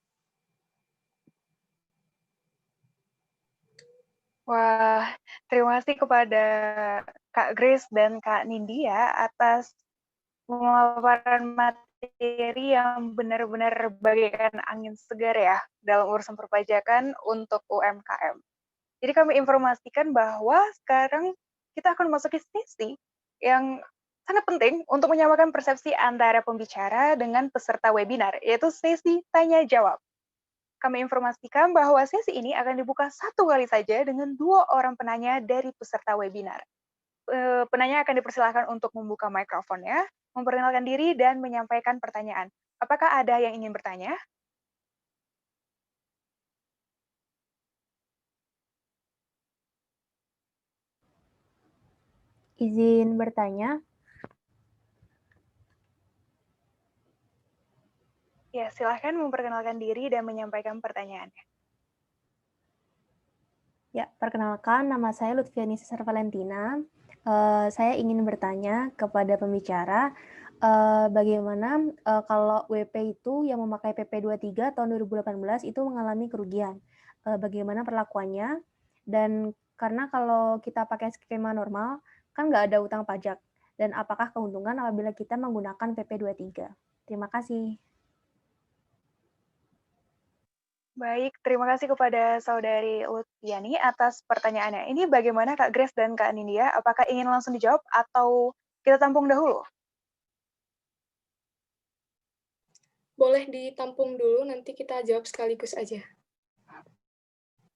Wah, terima kasih kepada Kak Grace dan Kak Nindya atas pemaparan materi yang benar-benar bagaikan angin segar ya dalam urusan perpajakan untuk UMKM. Jadi kami informasikan bahwa sekarang kita akan memasuki sesi yang sangat penting untuk menyamakan persepsi antara pembicara dengan peserta webinar, yaitu sesi tanya-jawab. Kami informasikan bahwa sesi ini akan dibuka satu kali saja dengan 2 orang penanya dari peserta webinar. Penanya akan dipersilakan untuk membuka mikrofonnya, memperkenalkan diri, dan menyampaikan pertanyaan. Apakah ada yang ingin bertanya? Izin bertanya. Ya, silahkan memperkenalkan diri dan menyampaikan pertanyaannya. Ya, perkenalkan nama saya Lutfiani Cesar Valentina. Saya ingin bertanya kepada pembicara, bagaimana kalau WP itu yang memakai PP 23 tahun 2018 itu mengalami kerugian. Bagaimana perlakuannya? Dan karena kalau kita pakai skema normal, kan nggak ada utang pajak. Dan apakah keuntungan apabila kita menggunakan PP 23? Terima kasih. Baik, terima kasih kepada Saudari Lutfiani atas pertanyaannya. Ini bagaimana Kak Grace dan Kak Nindya? Apakah ingin langsung dijawab atau kita tampung dahulu? Boleh ditampung dulu, nanti kita jawab sekaligus aja.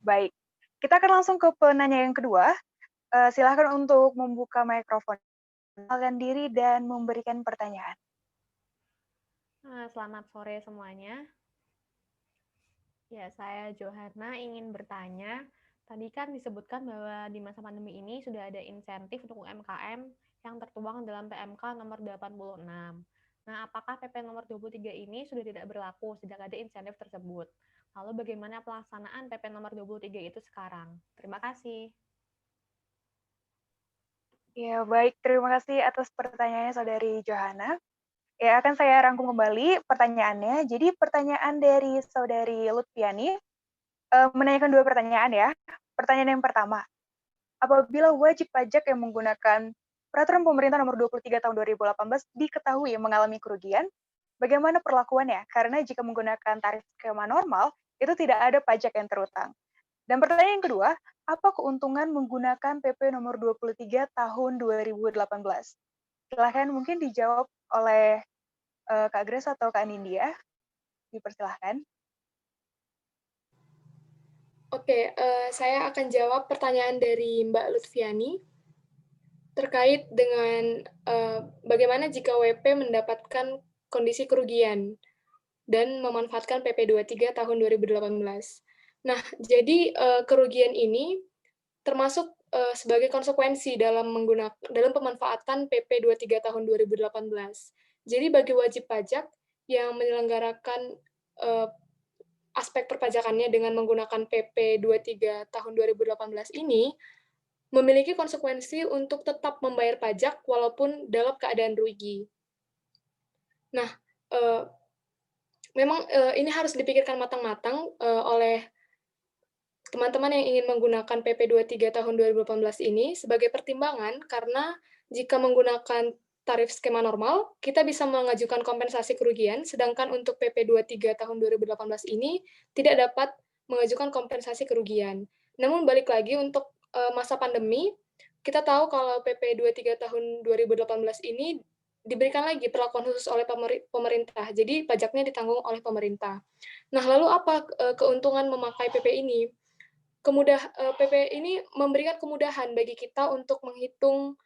Baik, kita akan langsung ke penanya yang kedua. Silakan untuk membuka mikrofon, mengenalkan diri dan memberikan pertanyaan. Selamat sore semuanya. Ya, saya Johanna ingin bertanya. Tadi kan disebutkan bahwa di masa pandemi ini sudah ada insentif untuk UMKM yang tertuang dalam PMK nomor 86. Nah, apakah PP nomor 23 ini sudah tidak berlaku sejak ada insentif tersebut? Lalu bagaimana pelaksanaan PP nomor 23 itu sekarang? Terima kasih. Ya, baik. Terima kasih atas pertanyaannya Saudari Johanna. Ya, akan saya rangkum kembali pertanyaannya. Jadi pertanyaan dari Saudari Lutfiani menanyakan dua pertanyaan ya. Pertanyaan yang pertama, apabila wajib pajak yang menggunakan Peraturan Pemerintah Nomor 23 Tahun 2018 diketahui mengalami kerugian, bagaimana perlakuannya? Karena jika menggunakan tarif skema normal, itu tidak ada pajak yang terutang. Dan pertanyaan yang kedua, apa keuntungan menggunakan PP Nomor 23 Tahun 2018? Silahkan mungkin dijawab oleh Kak Grace atau Kak Nindya. Dipersilahkan. Oke, saya akan jawab pertanyaan dari Mbak Lutfiani terkait dengan bagaimana jika WP mendapatkan kondisi kerugian dan memanfaatkan PP 23 tahun 2018. Nah, jadi kerugian ini termasuk sebagai konsekuensi dalam pemanfaatan PP 23 tahun 2018. Jadi bagi wajib pajak yang menyelenggarakan aspek perpajakannya dengan menggunakan PP 23 tahun 2018 ini memiliki konsekuensi untuk tetap membayar pajak walaupun dalam keadaan rugi. Nah, memang ini harus dipikirkan matang-matang oleh teman-teman yang ingin menggunakan PP 23 tahun 2018 ini sebagai pertimbangan karena jika menggunakan tarif skema normal, kita bisa mengajukan kompensasi kerugian, sedangkan untuk PP 23 tahun 2018 ini tidak dapat mengajukan kompensasi kerugian. Namun balik lagi untuk masa pandemi, kita tahu kalau PP 23 tahun 2018 ini diberikan lagi perlakuan khusus oleh pemerintah, jadi pajaknya ditanggung oleh pemerintah. Nah, lalu apa keuntungan memakai PP ini? PP ini memberikan kemudahan bagi kita untuk menghitung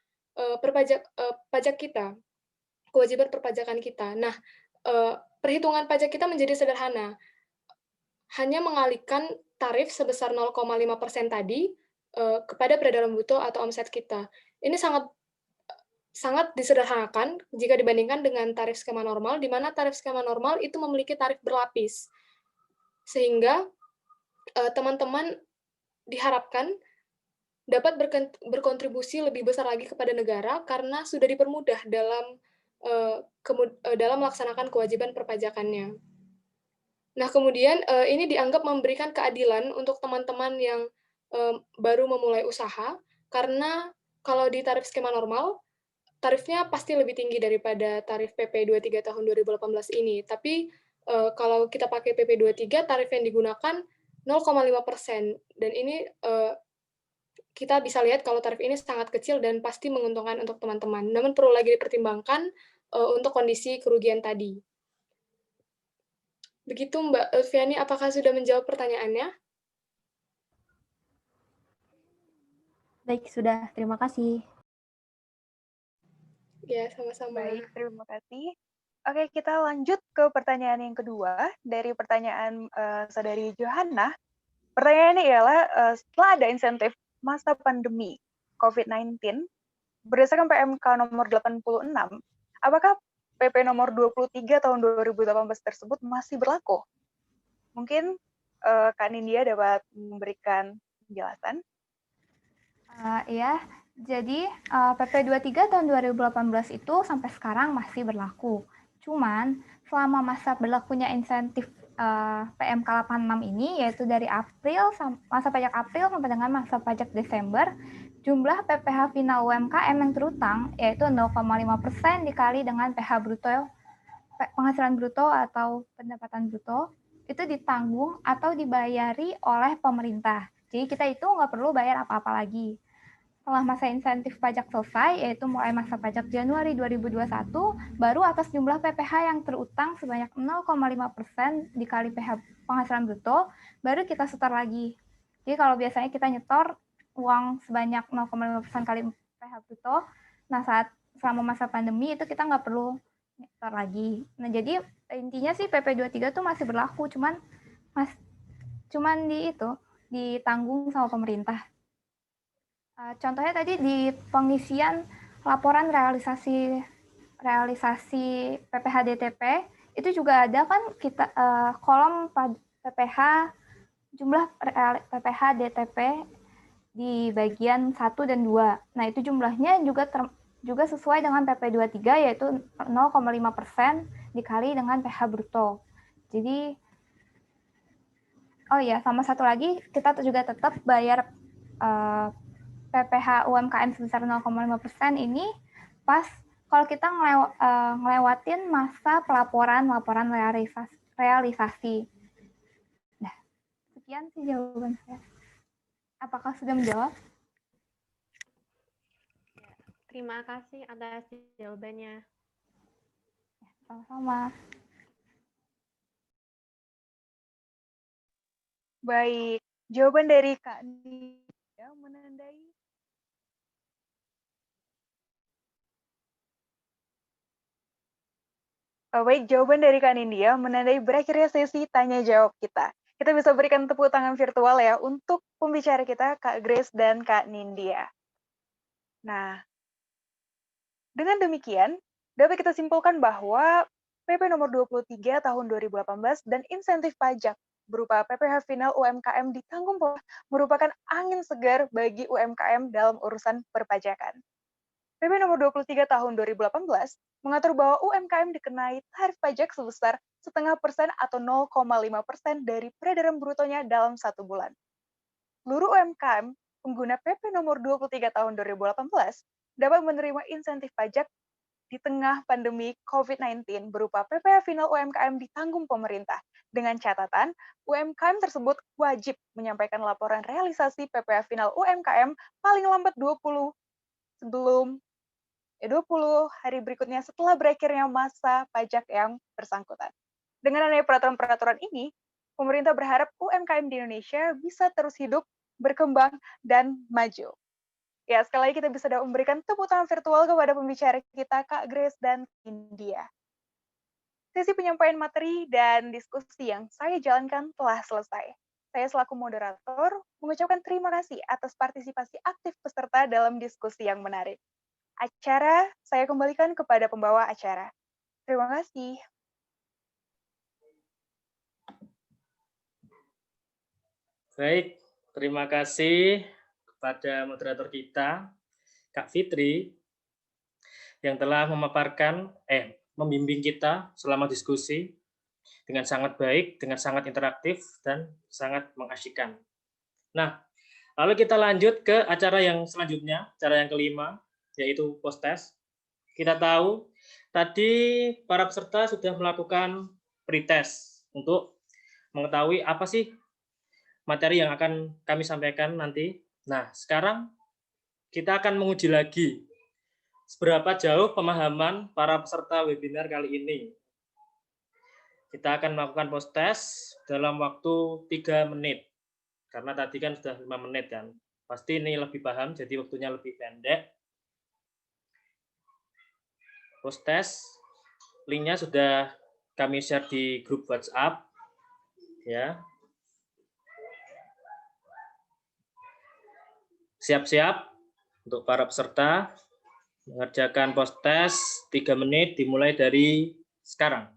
pajak kita, kewajiban perpajakan kita. Nah, perhitungan pajak kita menjadi sederhana, hanya mengalihkan tarif sebesar 0,5% tadi kepada peredaran bruto atau omset kita. Ini sangat disederhanakan jika dibandingkan dengan tarif skema normal, di mana tarif skema normal itu memiliki tarif berlapis, sehingga teman-teman diharapkan dapat berkontribusi lebih besar lagi kepada negara karena sudah dipermudah dalam melaksanakan kewajiban perpajakannya. Nah, kemudian ini dianggap memberikan keadilan untuk teman-teman yang baru memulai usaha, karena kalau di tarif skema normal, tarifnya pasti lebih tinggi daripada tarif PP 23 tahun 2018 ini. Tapi kalau kita pakai PP 23, tarif yang digunakan 0,5%. Dan ini kita bisa lihat kalau tarif ini sangat kecil dan pasti menguntungkan untuk teman-teman. Namun perlu lagi dipertimbangkan untuk kondisi kerugian tadi. Begitu Mbak Lutfiani, apakah sudah menjawab pertanyaannya? Baik, sudah. Terima kasih. Ya, sama-sama. Baik, terima kasih. Oke, kita lanjut ke pertanyaan yang kedua dari pertanyaan Saudari Johanna. Pertanyaannya ialah setelah ada insentif masa pandemi COVID-19 berdasarkan PMK nomor 86, apakah PP nomor 23 tahun 2018 tersebut masih berlaku? Mungkin Kak Nindya dapat memberikan penjelasan. Iya, jadi PP 23 tahun 2018 itu sampai sekarang masih berlaku. Cuman selama masa berlakunya insentif PMK 86 ini, yaitu dari masa pajak April sampai dengan masa pajak Desember, jumlah PPh final UMKM yang terutang yaitu 0,5% dikali dengan PH bruto, penghasilan bruto atau pendapatan bruto, itu ditanggung atau dibayari oleh pemerintah. Jadi kita itu nggak perlu bayar apa-apa lagi. Setelah masa insentif pajak selesai, yaitu mulai masa pajak Januari 2021, baru atas jumlah PPh yang terutang sebanyak 0,5% dikali PH penghasilan bruto, baru kita setor lagi. Jadi kalau biasanya kita nyetor uang sebanyak 0,5% kali PH bruto, nah selama masa pandemi itu kita nggak perlu nyetor lagi. Nah jadi intinya sih PP 23 tuh masih berlaku, cuman ditanggung sama pemerintah. Contohnya tadi di pengisian laporan realisasi PPh DTP itu juga ada kan kita kolom PPh jumlah PPh DTP di bagian 1 dan 2. Nah, itu jumlahnya juga sesuai dengan PP 23 yaitu 0,5% dikali dengan PH bruto. Jadi sama satu lagi kita juga tetap bayar PPh UMKM sebesar 0,5% ini pas kalau kita ngelewatin masa laporan realisasi. Nah, sekian sih jawaban saya. Apakah sudah menjawab? Terima kasih atas jawabannya. Sama-sama. Baik, jawaban dari Kak Nindya menandai jawaban dari Kak Nindya menandai berakhirnya sesi tanya jawab kita. Kita bisa berikan tepuk tangan virtual ya untuk pembicara kita Kak Grace dan Kak Nindya. Nah, dengan demikian dapat kita simpulkan bahwa PP nomor 23 tahun 2018 dan insentif pajak berupa PPh final UMKM ditanggung merupakan angin segar bagi UMKM dalam urusan perpajakan. PP nomor 23 tahun 2018 mengatur bahwa UMKM dikenai tarif pajak sebesar 0,5% atau 0,5% dari peredaran brutonya dalam 1 bulan. Seluruh UMKM pengguna PP nomor 23 tahun 2018 dapat menerima insentif pajak di tengah pandemi COVID-19 berupa PPh final UMKM ditanggung pemerintah. Dengan catatan, UMKM tersebut wajib menyampaikan laporan realisasi PPh final UMKM paling lambat 20 hari berikutnya setelah berakhirnya masa pajak yang bersangkutan. Dengan adanya peraturan-peraturan ini, pemerintah berharap UMKM di Indonesia bisa terus hidup, berkembang, dan maju. Ya, sekali lagi kita bisa memberikan tepuk tangan virtual kepada pembicara kita, Kak Grace dan India. Sesi penyampaian materi dan diskusi yang saya jalankan telah selesai. Saya selaku moderator mengucapkan terima kasih atas partisipasi aktif peserta dalam diskusi yang menarik. Acara saya kembalikan kepada pembawa acara. Terima kasih. Baik, terima kasih kepada moderator kita, Kak Fitri, yang telah membimbing kita selama diskusi dengan sangat baik, dengan sangat interaktif, dan sangat mengasyikkan. Nah, lalu kita lanjut ke acara yang selanjutnya, acara yang kelima, yaitu post-test. Kita tahu, tadi para peserta sudah melakukan pretest untuk mengetahui apa sih materi yang akan kami sampaikan nanti. Nah, sekarang kita akan menguji lagi seberapa jauh pemahaman para peserta webinar kali ini. Kita akan melakukan post-test dalam waktu 3 menit. Karena tadi kan sudah 5 menit kan. Pasti ini lebih paham, jadi waktunya lebih pendek. Post-test, linknya sudah kami share di grup WhatsApp. Ya. Siap-siap untuk para peserta. mengerjakan post-test 3 menit dimulai dari sekarang.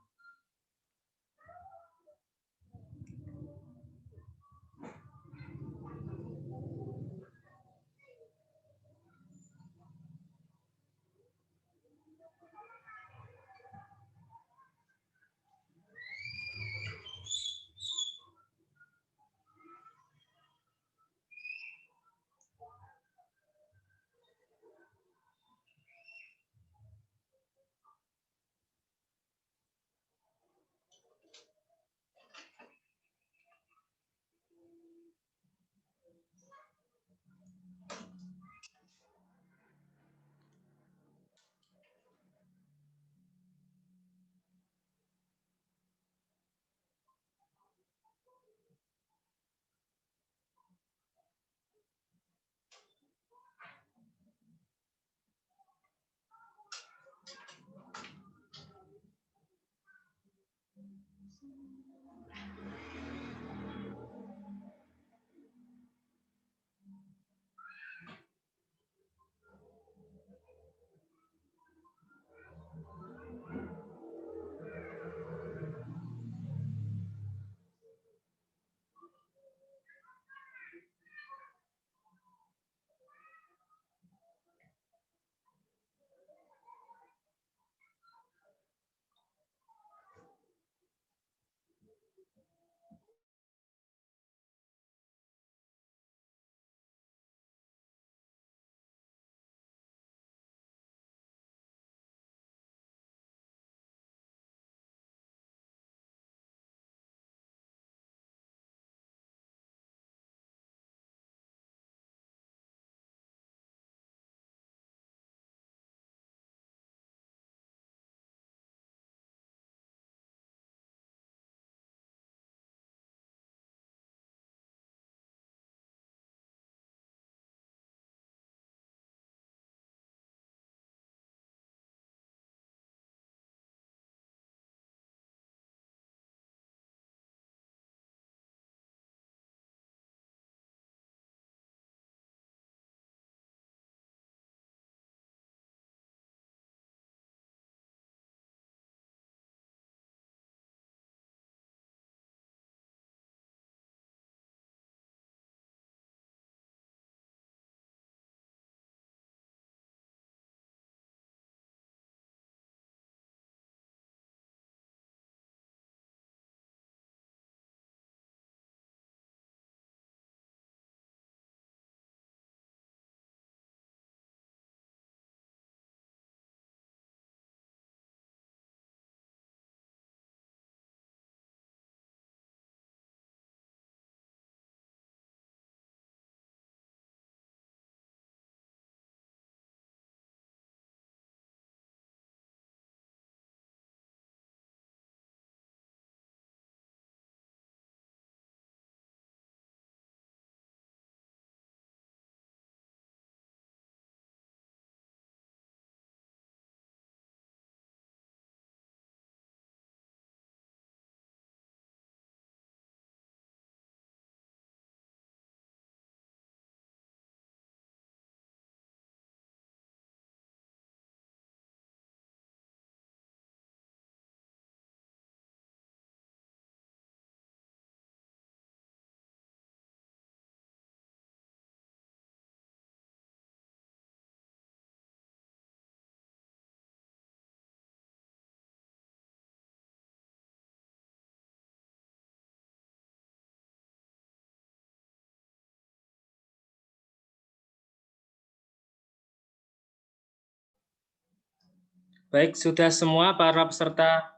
Baik, sudah semua para peserta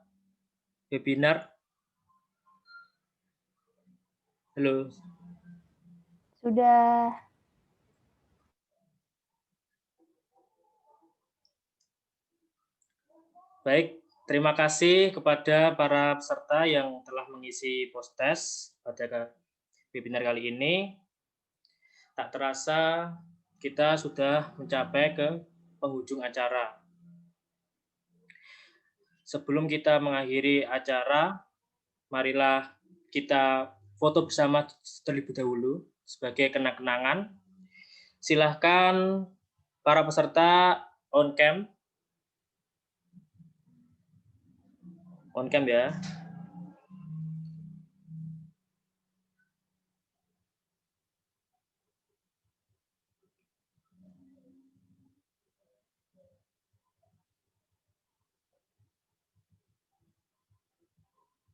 webinar? Halo. Sudah. Baik, terima kasih kepada para peserta yang telah mengisi post-test pada webinar kali ini. Tak terasa kita sudah mencapai ke penghujung acara. Sebelum kita mengakhiri acara, marilah kita foto bersama terlebih dahulu sebagai kenang-kenangan. Silahkan para peserta On cam. On cam ya.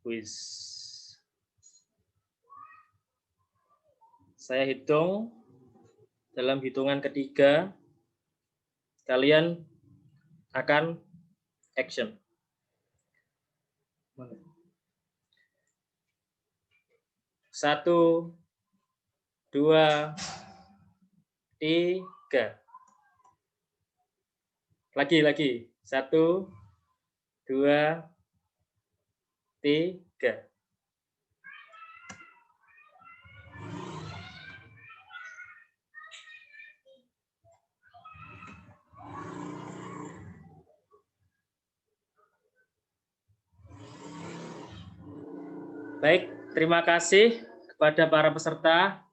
Wis. Saya hitung, dalam hitungan ketiga, kalian akan action. 1, 2, 3. Lagi. 1, 2, 3. Baik, terima kasih kepada para peserta.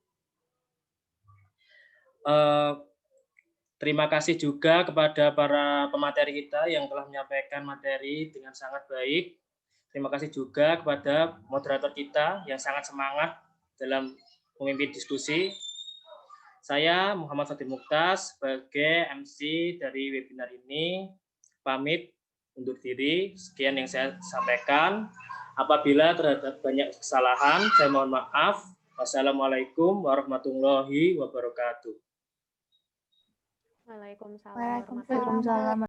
Terima kasih juga kepada para pemateri kita yang telah menyampaikan materi dengan sangat baik. Terima kasih juga kepada moderator kita yang sangat semangat dalam memimpin diskusi. Saya Muhammad Fatir Mukhtas sebagai MC dari webinar ini pamit undur diri. Sekian yang saya sampaikan. Apabila terdapat banyak kesalahan, saya mohon maaf. Wassalamualaikum warahmatullahi wabarakatuh. Waalaikumsalam. Waalaikumsalam.